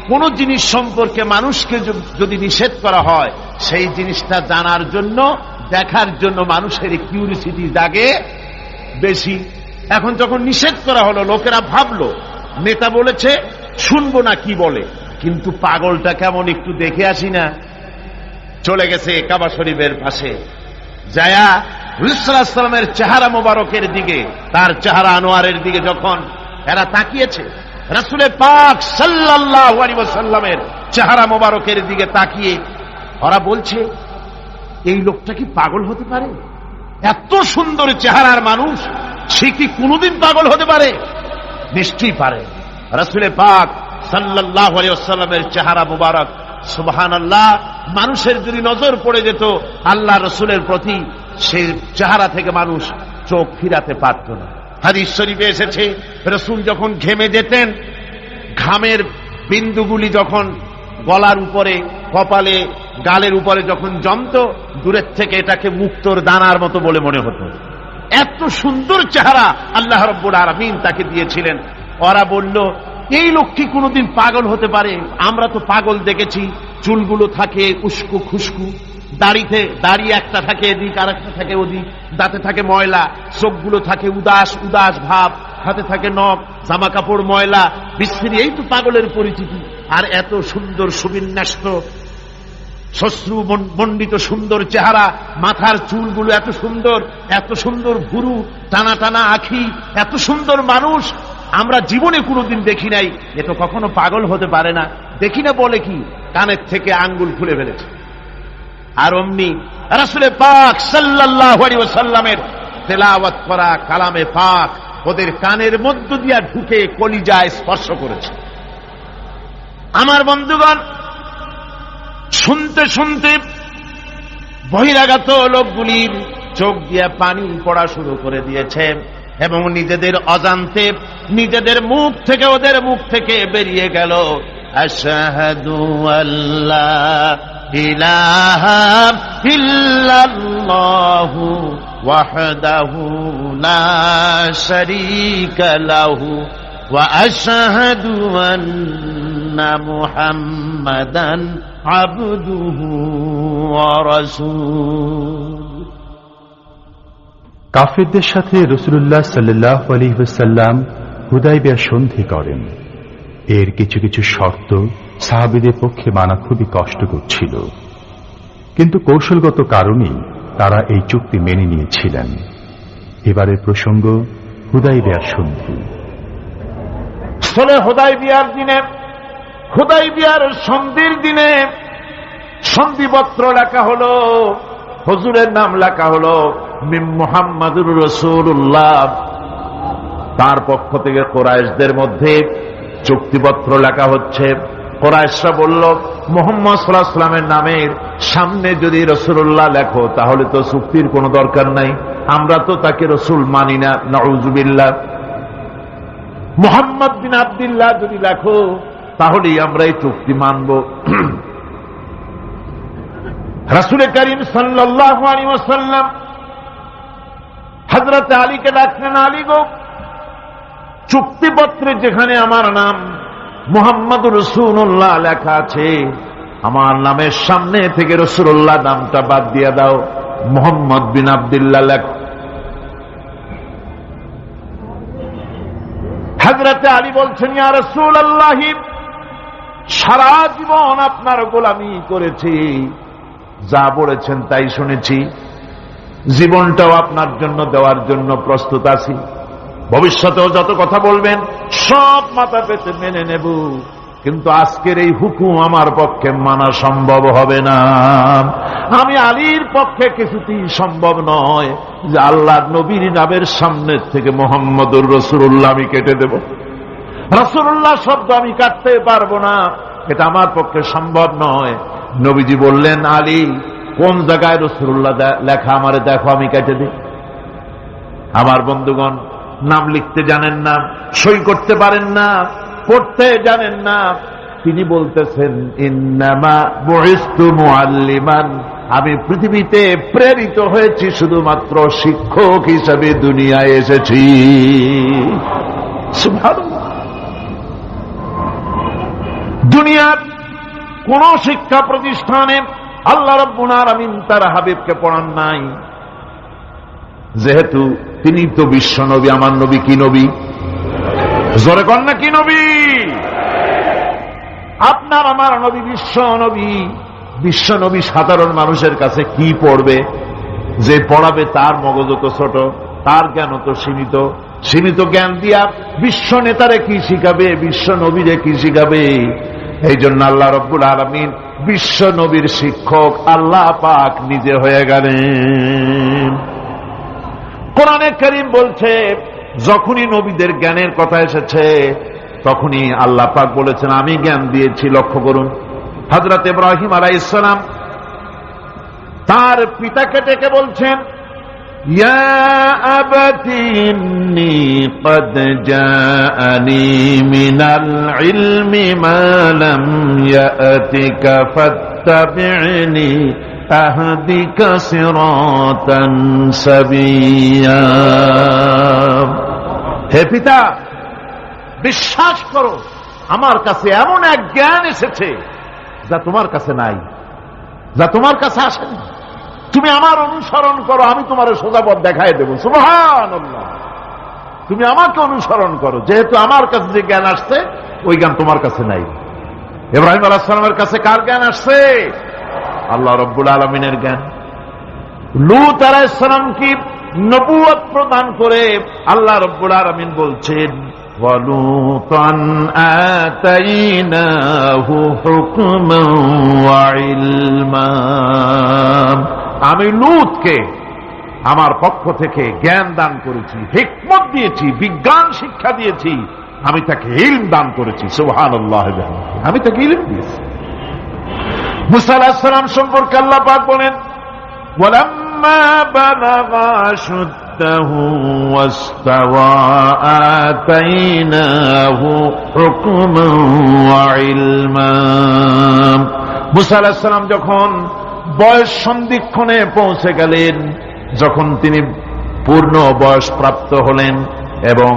কোন জিনিস সম্পর্কে মানুষকে যদি নিষেধ করা হয় সেই জিনিসটা জানার জন্য, দেখার জন্য মানুষের কিউরিসিটি জাগে বেশি। এখন যখন নিষেধ করা হলো, লোকেরা ভাবলো নেতা বলেছে শুনবো না কি বলে, কিন্তু পাগলটা কেমন একটু দেখে আসি না, চলে গেছে কাবা শরীফের পাশে, যায়া রাসূল সাল্লাল্লাহু আলাইহি ওয়াসাল্লামের চেহারা মোবারকের দিকে, তার চেহারা আনোয়ারের দিকে যখন এরা তাকিয়েছে, রাসূল পাক সাল্লাল্লাহু আলাইহি ওয়াসাল্লামের চেহারা মোবারকের দিকে তাকিয়ে ওরা বলছে এই লোকটা কি পাগল হতে পারে? এত সুন্দর চেহারার মানুষ, সে কি কোনোদিন পাগল হতে পারে? নিশ্চয়ই পারে। রাসূল পাক সাল্লাল্লাহু আলাইহি ওয়াসাল্লামের চেহারা মোবারক, সুবহানাল্লাহ, মানুষের যদি নজর পড়ে যেত আল্লাহ রসুলের প্রতি, সেই চেহারা থেকে মানুষ চোখ ফিরাতে পারত না। হাদিস শরীফে এসেছে রসুল যখন ঘেমে যেতেন, ঘামের বিন্দুগুলি যখন গলার উপরে, কপালে, গালের উপরে যখন জমত, দূরের থেকে এটাকে মুক্তোর দানার মতো বলে মনে হতো। এত সুন্দর চেহারা আল্লাহ রাব্বুল আলামিন তাকে দিয়েছিলেন। ওরা বলল এই লোক কি কোনোদিন পাগল হতে পারে? আমরা তো পাগল দেখেছি, চুলগুলো থাকে উস্কু খুস্কু, দাড়ি একটা থাকে এদিক আর একটা থাকে ওদিক, দাঁতে থাকে ময়লা, চোখগুলো থাকে উদাস উদাস ভাব, হাতে থাকে নখ, জামা কাপড় ময়লা বিশ্রী, এই তো পাগলের পরিচিতি। আর এত সুন্দর সুবিন্যস্ত শ্মশ্রু মণ্ডিত সুন্দর চেহারা, মাথার চুলগুলো এত সুন্দর ভুরু, টানা টানা আখি, এত সুন্দর মানুষ আমরা জীবনে কোনোদিন দেখি নাই। এ তো কখনো পাগল হতে পারে না। দেখি না বলে কি, কানের থেকে আঙ্গুল খুলে ফেলেছে। আর অমনি রাসূল পাক সাল্লাল্লাহু আলাইহি ওয়াসাল্লামের তেলাওয়াত করা কালামে পাক ওদের কানের মধ্য দিয়া ঢুকে কলিজায় স্পর্শ করেছে। আমার বন্ধুগণ, শুনতে শুনতে বহিরাগত লোকগুলির চোখ দিয়ে পানি পড়া শুরু করে দিয়েছে এবং নিজেদের অজান্তে নিজেদের মুখ থেকে, ওদের মুখ থেকে বেরিয়ে গেল আশহাদু আল্লা ইলাহা ইল্লাল্লাহু ওয়াহদাহু লা শারীকা লাহু ওয়া আশহাদু আন্না মুহাম্মাদান আবদুহু ওয়া রাসূলুহু। কাফেরদের সাথে রাসূলুল্লাহ সাল্লাল্লাহু আলাইহি ওয়াসাল্লাম হুদায়বিয়া সন্ধি করেন। এর কিছু কিছু শর্ত সাহাবীদের পক্ষে মানা খুবই কষ্টকর ছিল, কিন্তু কৌশলগত কারণেই তারা এই চুক্তি মেনে নিয়েছিলেন। এবারের প্রসঙ্গ হুদায়বিয়ার সন্ধি। হুদায়বিয়ার দিনে, হুদায়বিয়ার সন্ধির দিনে সন্ধিপত্র লেখা হলো, হুজুরের নাম লেখা হলো মিন মুহাম্মাদুর রাসূলুল্লাহ। তার পক্ষ থেকে কুরাইশদের মধ্যে চুক্তিপত্র লেখা হচ্ছে। কুরাইশরা বলল, মুহাম্মদ সাল্লাল্লাহু আলাইহি ওয়াসাল্লামের নামের সামনে যদি রাসূলুল্লাহ লেখো তাহলে তো চুক্তির কোনো দরকার নাই, আমরা তো তাকে রাসূল মানি না, নাউযুবিল্লাহ। মুহাম্মদ বিন আব্দুল্লাহ যদি লেখো তাহলেই আমরা এই চুক্তি মানব। রাসূল করিম সাল্লাল্লাহু আলাইহি ওয়াসাল্লাম হযরত আলীকে ডাকলেন, আলী গো, চুক্তিপত্রে যেখানে আমার নাম মুহাম্মদুর রাসূলুল্লাহ লেখা আছে, আমার নামের সামনে থেকে রাসূলুল্লাহ নামটা বাদ দিয়ে দাও, মুহাম্মদ বিন আব্দুল্লাহ লেখো। হযরত আলী বলছেন, ইয়া রাসূলুল্লাহ, সারা জীবন আপনার গোলামি করেছি, যা বলেছেন তাই শুনেছি, জীবনটাও আপনার জন্য দেওয়ার জন্য প্রস্তুত আছি, ভবিষ্যতেও যত কথা বলবেন সব মাথা পেতে মেনে নেব, কিন্তু আজকের এই হুকুম আমার পক্ষে মানা সম্ভব হবে না। আমি আলীর পক্ষে কিছুতেই সম্ভব নয় যে আল্লাহর নবীর নামের সামনে থেকে মুহাম্মদুর রাসূলুল্লাহ আমি কেটে দেব। রাসূলুল্লাহ শব্দ আমি কাটতে পারবো না, এটা আমার পক্ষে সম্ভব নয়। নবীজি বললেন, আলী, কোন জায়গায় রাসূলুল্লাহ লেখা আমারে দেখো, আমি কেটে দিই। আমার বন্ধুগণ, নাম লিখতে জানেন না, সই করতে পারেন না, পড়তে জানেন না, তিনি বলতেছেন, ইন্নামা বুইসতু মুআল্লিমান, আমি পৃথিবীতে প্রেরিত হয়েছি শুধুমাত্র শিক্ষক হিসেবে দুনিয়ায় এসেছি। সুবহানাল্লাহ। দুনিয়ার কোন শিক্ষা প্রতিষ্ঠানে আল্লাহ রাব্বুল আলামিন তার হাবিবকে পড়ান নাই, যেহেতু তিনি তো বিশ্ব নবী। আমার নবী কি নবী? জোরে কন না, কি নবী? আপনার আমার নবী বিশ্ব নবী। বিশ্ব নবী সাধারণ মানুষের কাছে কি পড়বে? যে পড়াবে তার মগজ তো ছোট, তার জ্ঞান তো সীমিত। সীমিত জ্ঞান দিয়া বিশ্ব নেতারে কি শিখাবে, বিশ্ব নবীরে কি শিখাবে? এই জন্য আল্লাহ রাব্বুল আলামিন বিশ্ব নবীর শিক্ষক আল্লাহ পাক নিজে হয়ে গেলেন। কোরআনে কারীম বলছে, যখনই নবীদের জ্ঞানের কথা এসেছে তখনই আল্লাহ পাক বলেছেন আমি জ্ঞান দিয়েছি। লক্ষ্য করুন, হযরত ইব্রাহিম আলাইহিস সালাম তার পিতাকে ডেকে বলছেন, ইয়া আবাতি ইন্নী ক্বাদ জাআনি মিনাল ইলমি মা লাম ইয়াতিকা ফাত্তাবি'নি আহদিকা সিরাতান সাবিয়্যা। হে পিতা, বিশ্বাস করো, আমার কাছে এমন এক জ্ঞান এসেছে যা তোমার কাছে নাই, যা তোমার কাছে আসেনি। তুমি আমার অনুসরণ করো, আমি তোমার সোজা পথ দেখাই দেব। সুবহানাল্লাহ। তুমি আমাকে অনুসরণ করো, যেহেতু আমার কাছে যে জ্ঞান আসছে ওই জ্ঞান তোমার কাছে নাই। ইব্রাহিম আলাইহিস সালামের কাছে কার জ্ঞান আসছে? আল্লাহ রাব্বুল আলামিনের জ্ঞান। লূত আলাইহিস সালামকে নবুয়ত প্রদান করে আল্লাহ রাব্বুল আলামিন বলছেন, ওয়ালুতান আতাইনাহু হুকমান ওয়া ইলমা। আমি লূতকে আমার পক্ষ থেকে জ্ঞান দান করেছি, হিকমত দিয়েছি, বিজ্ঞান শিক্ষা দিয়েছি, আমি তাকে ইলম দান করেছি। সুবহানাল্লাহ। আমি তাকে ইলম দিয়েছি। মুসা আলাইহিস সালাম সম্পর্কে আল্লাহ পাক বলেন, ওয়ালাম্মা বালাগা আশুদ্দাহু ওয়াস্তাওয়া আতাইনাহু হুকমান ওয়া ইলমা। মুসা আলাইহিস সালাম যখন বয়স সন্ধিক্ষণে পৌঁছে গেলেন, যখন তিনি পূর্ণ বয়স প্রাপ্ত হলেন এবং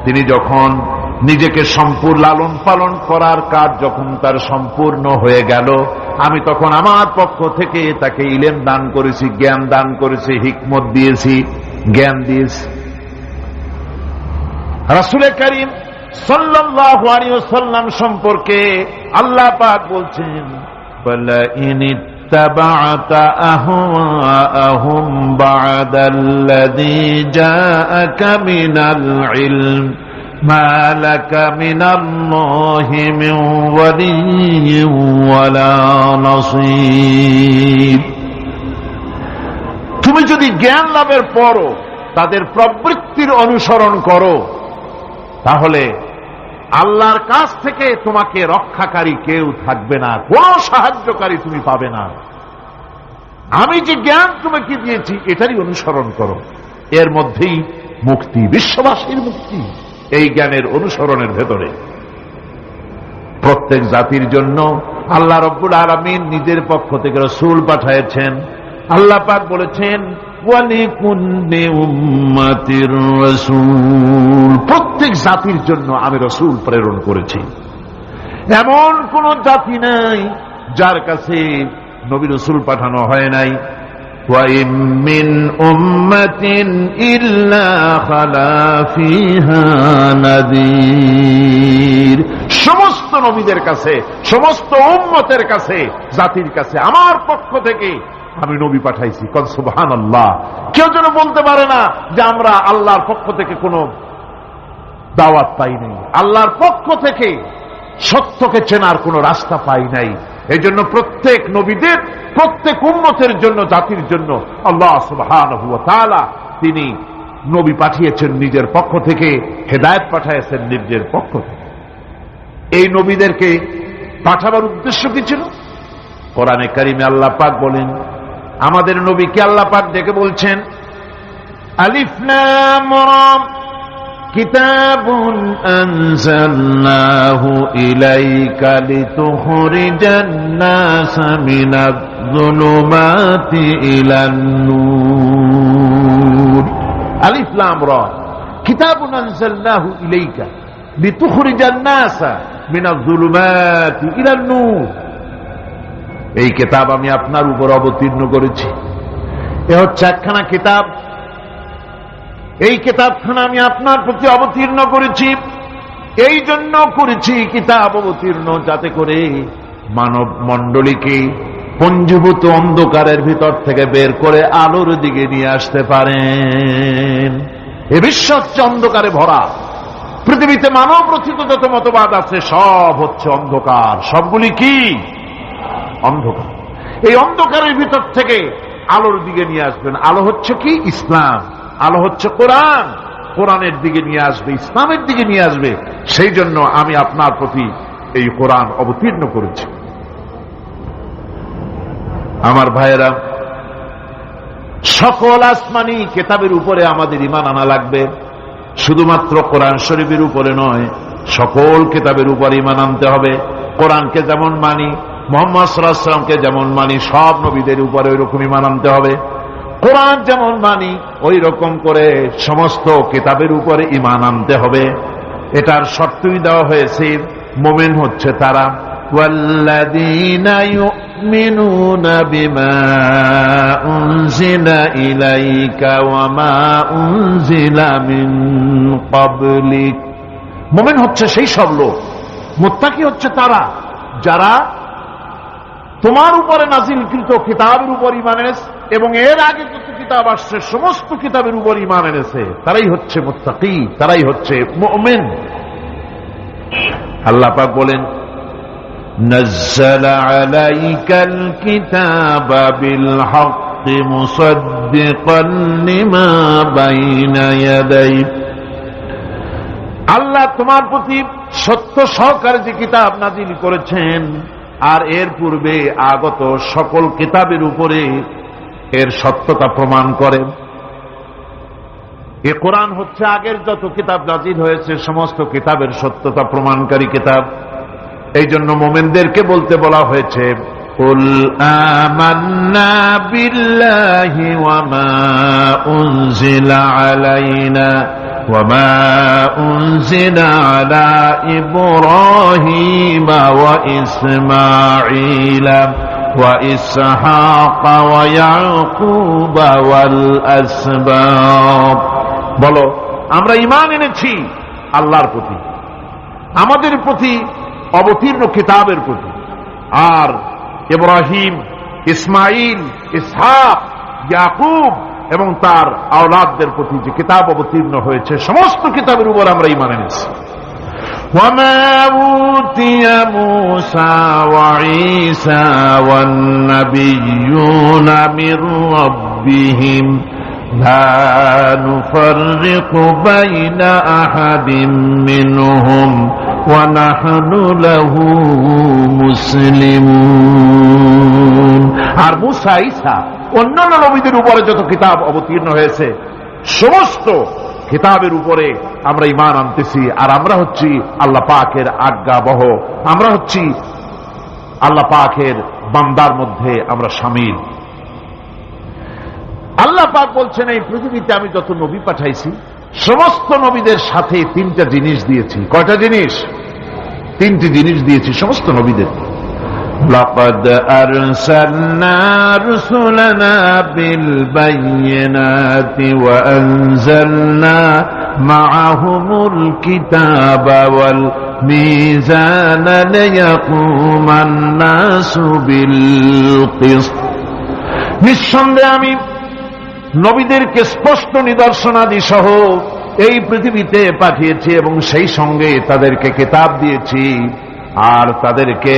তিনি যখন নিজেকে সম্পূর্ণ লালন পালন করার কাজ যখন তার সম্পূর্ণ হয়ে গেল, আমি তখন আমার পক্ষ থেকে তাকে ইলম দান করেছি, জ্ঞান দান করেছি, হিকমত দিয়েছি, জ্ঞান দিয়েছি। রাসূল করিম সাল্লাল্লাহু আলাইহি ওয়াসাল্লাম সম্পর্কে আল্লাহ পাক বলছেন, বলা ইনিত্তাবা'তা আহওয়াআহুম বা'দাল্লাযী জাআকা মিনাল ইলম মা লাকা মিনাল্লাহি মিন ওয়ালিয়্যিন ওয়ালা নাসীর। তুমি যদি জ্ঞান লাভের পরও তাদের প্রবৃত্তির অনুসরণ করো, তাহলে আল্লাহর কাছ থেকে তোমাকে রক্ষাকারী কেউ থাকবে না, কোন সাহায্যকারী তুমি পাবে না। আমি যে জ্ঞান তোমাকে দিয়েছি এটারই অনুসরণ করো, এর মধ্যেই মুক্তি, বিশ্ববাসীর মুক্তি এই জ্ঞানের অনুসরণের ভেতরে। প্রত্যেক জাতির জন্য আল্লাহ রব্বুল আলামিন নিজের পক্ষ থেকে রাসূল পাঠিয়েছেন। আল্লাহ পাক বলেছেন, ওয়ালিকুল্লি উম্মাতির রাসূল, প্রত্যেক জাতির জন্য আমি রাসূল প্রেরণ করেছি। এমন কোন জাতি নাই যার কাছে নবী রাসূল পাঠানো হয় নাই। ওয়া ইম মিন উম্মাতিন ইল্লা খালা ফিহা নাযীর, সমস্ত নবীদের কাছে, সমস্ত উম্মতের কাছে, জাতির কাছে আমার পক্ষ থেকে আমি নবী পাঠাইছি। কদ সুবহানাল্লাহ। কেউ যেন বলতে পারে না যে আমরা আল্লাহর পক্ষ থেকে কোনো দাওয়াত পাই নাই, আল্লাহর পক্ষ থেকে সত্যকে চেনার কোনো রাস্তা পাই নাই। এই জন্য প্রত্যেক নবীদের, প্রত্যেক উম্মতের জন্য, জাতির জন্য আল্লাহ সুবহানাহু ওয়া তাআলা তিনি নবী পাঠিয়েছেন নিজের পক্ষ থেকে, হেদায়েত পাঠিয়েছেন নিজের পক্ষ থেকে। এই নবীদেরকে পাঠাবার উদ্দেশ্য কি ছিল? কোরআনে কারিমে আল্লাহ পাক বলেন, আমাদের নবীকে আল্লাহ পাক ডেকে বলছেন, আলিফ লাম রা কিতাবুন আনজালনাহু ইলাইকা লিতুখরিজান নাসা মিনাজ-যুলুমাতি ইলান নূর। আলিফ লাম রা কিতাবুন আনজালনাহু ইলাইকা লিতুখরিজান নাসা মিনাজ-যুলুমাতি ইলান নূর। এই কিতাব আমি আপনার উপর অবতীর্ণ করেছি। এ হচ্ছে একখানা কিতাব, এই কিতাবখানা আমি আপনার প্রতি অবতীর্ণ করেছি। এই জন্য করেছি কিতাব অবতীর্ণ, যাতে করে মানব মণ্ডলীকে পঞ্জীভূত অন্ধকারের ভিতর থেকে বের করে আলোর দিকে নিয়ে আসতে পারেন। এ বিশ্ব হচ্ছে অন্ধকারে ভরা। পৃথিবীতে মানব রচিত যত মতবাদ আছে সব হচ্ছে অন্ধকার। সবগুলি কি? অন্ধকার। এই অন্ধকারের ভিতর থেকে আলোর দিকে নিয়ে আসবেন। আলো হচ্ছে কি? ইসলাম। আলো হচ্ছে কোরআন। কোরআনের দিকে নিয়ে আসবে, ইসলামের দিকে নিয়ে আসবে। সেই জন্য আমি আপনার প্রতি এই কোরআন অবতীর্ণ করেছি। আমার ভাইয়েরা, সকল আসমানি কিতাবের উপরে আমাদের ঈমান আনা লাগবে। শুধুমাত্র কোরআন শরীফের উপরে নয়, সকল কিতাবের উপর ঈমান আনতে হবে। কোরআনকে যেমন মানি, মুহাম্মদ সাল্লাল্লাহু আলাইহি ওয়াসাল্লামকে যেমন মানি, সব নবীদের উপরে ওই রকম ঈমান আনতে হবে। কোরআন যেমন মানি ওই রকম করে সমস্ত কিতাবের উপরে ঈমান আনতে হবে। এটার শর্তই দেওয়া হয়েছে, মুমিন হচ্ছে তারা, ওয়াল্লাযীনা ইউমিনুনা বিমা উনজিলা ইলাইকা ওয়া মা উনজিলা মিন ক্বাবলিক। মুমিন হচ্ছে সেই সব লোক, মুত্তাকি হচ্ছে তারা যারা তোমার উপরে নাজিলকৃত কিতাবের উপর ঈমান এনেছে এবং এর আগে যত কিতাব আসছে সমস্ত কিতাবের উপর ঈমান এনেছে। তারাই হচ্ছে মুত্তাকি, তারাই হচ্ছে মুমিন। আল্লাহ পাক বলেন, নাজ্জালা আলাইকাল কিতাবা বিল হাক্কি মুসাদ্দিকান লিমা বাইনা ইয়াদাইহি। আল্লাহ তোমার প্রতি সত্য সহকারে যে কিতাব নাজিল করেছেন আর এর পূর্বে আগত সকল কিতাবের উপরে এর সত্যতা প্রমাণ করে। এ কোরআন হচ্ছে আগের যত কিতাব নাজিল হয়েছে সমস্ত কিতাবের সত্যতা প্রমাণকারী কিতাব। এই জন্য মুমিনদেরকে বলতে বলা হয়েছে, কুল আমান্না বিল্লাহি ওয়া মা উনজিলা আলাইনা ওয়া মা উনজিলা আলা ইব্রাহিমা ওয়া ইসমাঈলা ওয়া ইসহাকা ওয়া ইয়াকুবা ওয়াল আসবাত। বলো, আমরা ঈমান এনেছি আল্লাহর প্রতি, আমাদের প্রতি অবতীর্ণ কিতাবের প্রতি, আর ইব্রাহিম, ইসমাইল, ইসহাক, ইয়াকুব এবং তার আওলাদদের প্রতি যে কিতাব অবতীর্ণ হয়েছে সমস্ত কিতাবের উপর আমরা ঈমান এনেছি। وما أوتي موسى وعيسى والنبيون من ربهم لا نفرق بين أحد منهم ونحن له مسلمون। আর মুসা, ঈসা, অন্যান্য নবীদের উপরে যত কিতাব অবতীর্ণ হয়েছে সমস্ত কিতাবের উপরে আমরা ঈমান আনতেছি, আর আমরা হচ্ছি আল্লাহ পাকের আজ্ঞাবহ, আমরা হচ্ছি আল্লাহ পাকের বান্দার মধ্যে আমরা শামিল। আল্লাহ পাক বলছেন এই পৃথিবীতে আমি যত নবী পাঠাইছি সমস্ত নবীদের সাথে তিনটা জিনিস দিয়েছি। কয়টা জিনিস? তিনটি জিনিস দিয়েছি সমস্ত নবীদের। لقد أرسلنا رسلنا بالبينات وأنزلنا معهم الكتاب والميزان ليقوم الناس بالقسط। নিঃসন্দেহে আমি নবীদেরকে স্পষ্ট নিদর্শনাদি সহ এই পৃথিবীতে পাঠিয়েছি এবং সেই সঙ্গে তাদেরকে কিতাব দিয়েছি আর তাদেরকে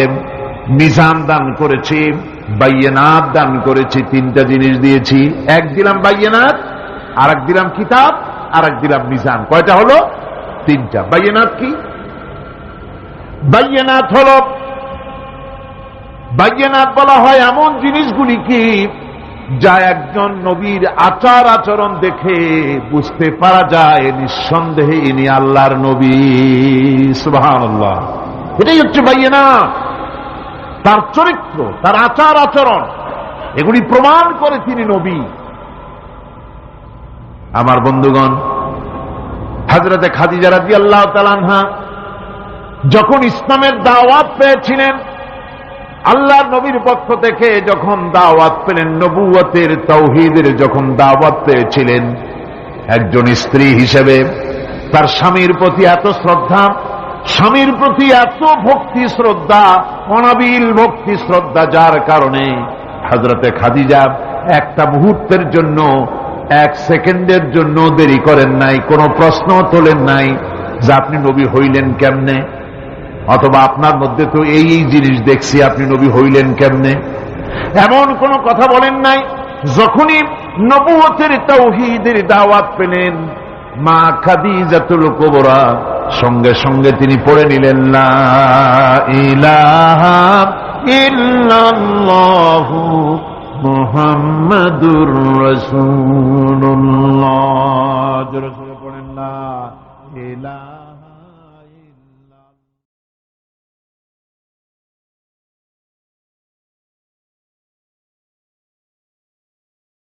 মিজান দান করেছি, বাইয়িনাত দান করেছি। তিনটা জিনিস দিয়েছি, এক দিলাম বাইয়িনাত, আর এক দিলাম কিতাব, আর এক দিলাম মিজান। কয়টা হলো? তিনটা। বাইয়িনাত কি? বাইয়িনাত হলো, বাইয়িনাত বলা হয় এমন জিনিসগুলি কি যা একজন নবীর আচার আচরণ দেখে বুঝতে পারা যায় নিঃসন্দেহে ইনি আল্লাহর নবী। সুবহানাল্লাহ। এটাই হচ্ছে বাইয়িনাত। তার চরিত্র, তার আচার আচরণ, এগুলি প্রমাণ করে তিনি নবী। আমার বন্ধুগণ, হযরতে খাদিজা রাদিয়াল্লাহু তাআলা আনহা যখন ইসলামের দাওয়াত পেয়েছিলেন, আল্লাহর নবীর পক্ষ থেকে যখন দাওয়াত পেলেন, নবুয়তের তাওহীদের যখন দাওয়াত পেয়েছিলেন, একজন স্ত্রী হিসেবে তার স্বামীর প্রতি এত শ্রদ্ধা, স্বামীর প্রতি এত ভক্তি শ্রদ্ধা, অনাবিল ভক্তি শ্রদ্ধা, যার কারণে হযরতে খাদিজা একটা মুহূর্তের জন্য, এক সেকেন্ডের জন্য দেরি করেন নাই, কোনো প্রশ্ন তোলেন নাই যে আপনি নবী হইলেন কেমনে, অথবা আপনার মধ্যে তো এই জিনিস দেখছি, আপনি নবী হইলেন কেমনে, এমন কোনো কথা বলেন নাই। যখনই নবুয়তের তাওহীদের দাওয়াত পেলেন, মা খাদিজাতুল কুবরা সঙ্গে সঙ্গে তিনি পড়ে নিলেন লা ইলাহা ইল্লাল্লাহু মুহাম্মাদুর রাসূলুল্লাহ। জোরে জোরে পড়েন লা ইলাহা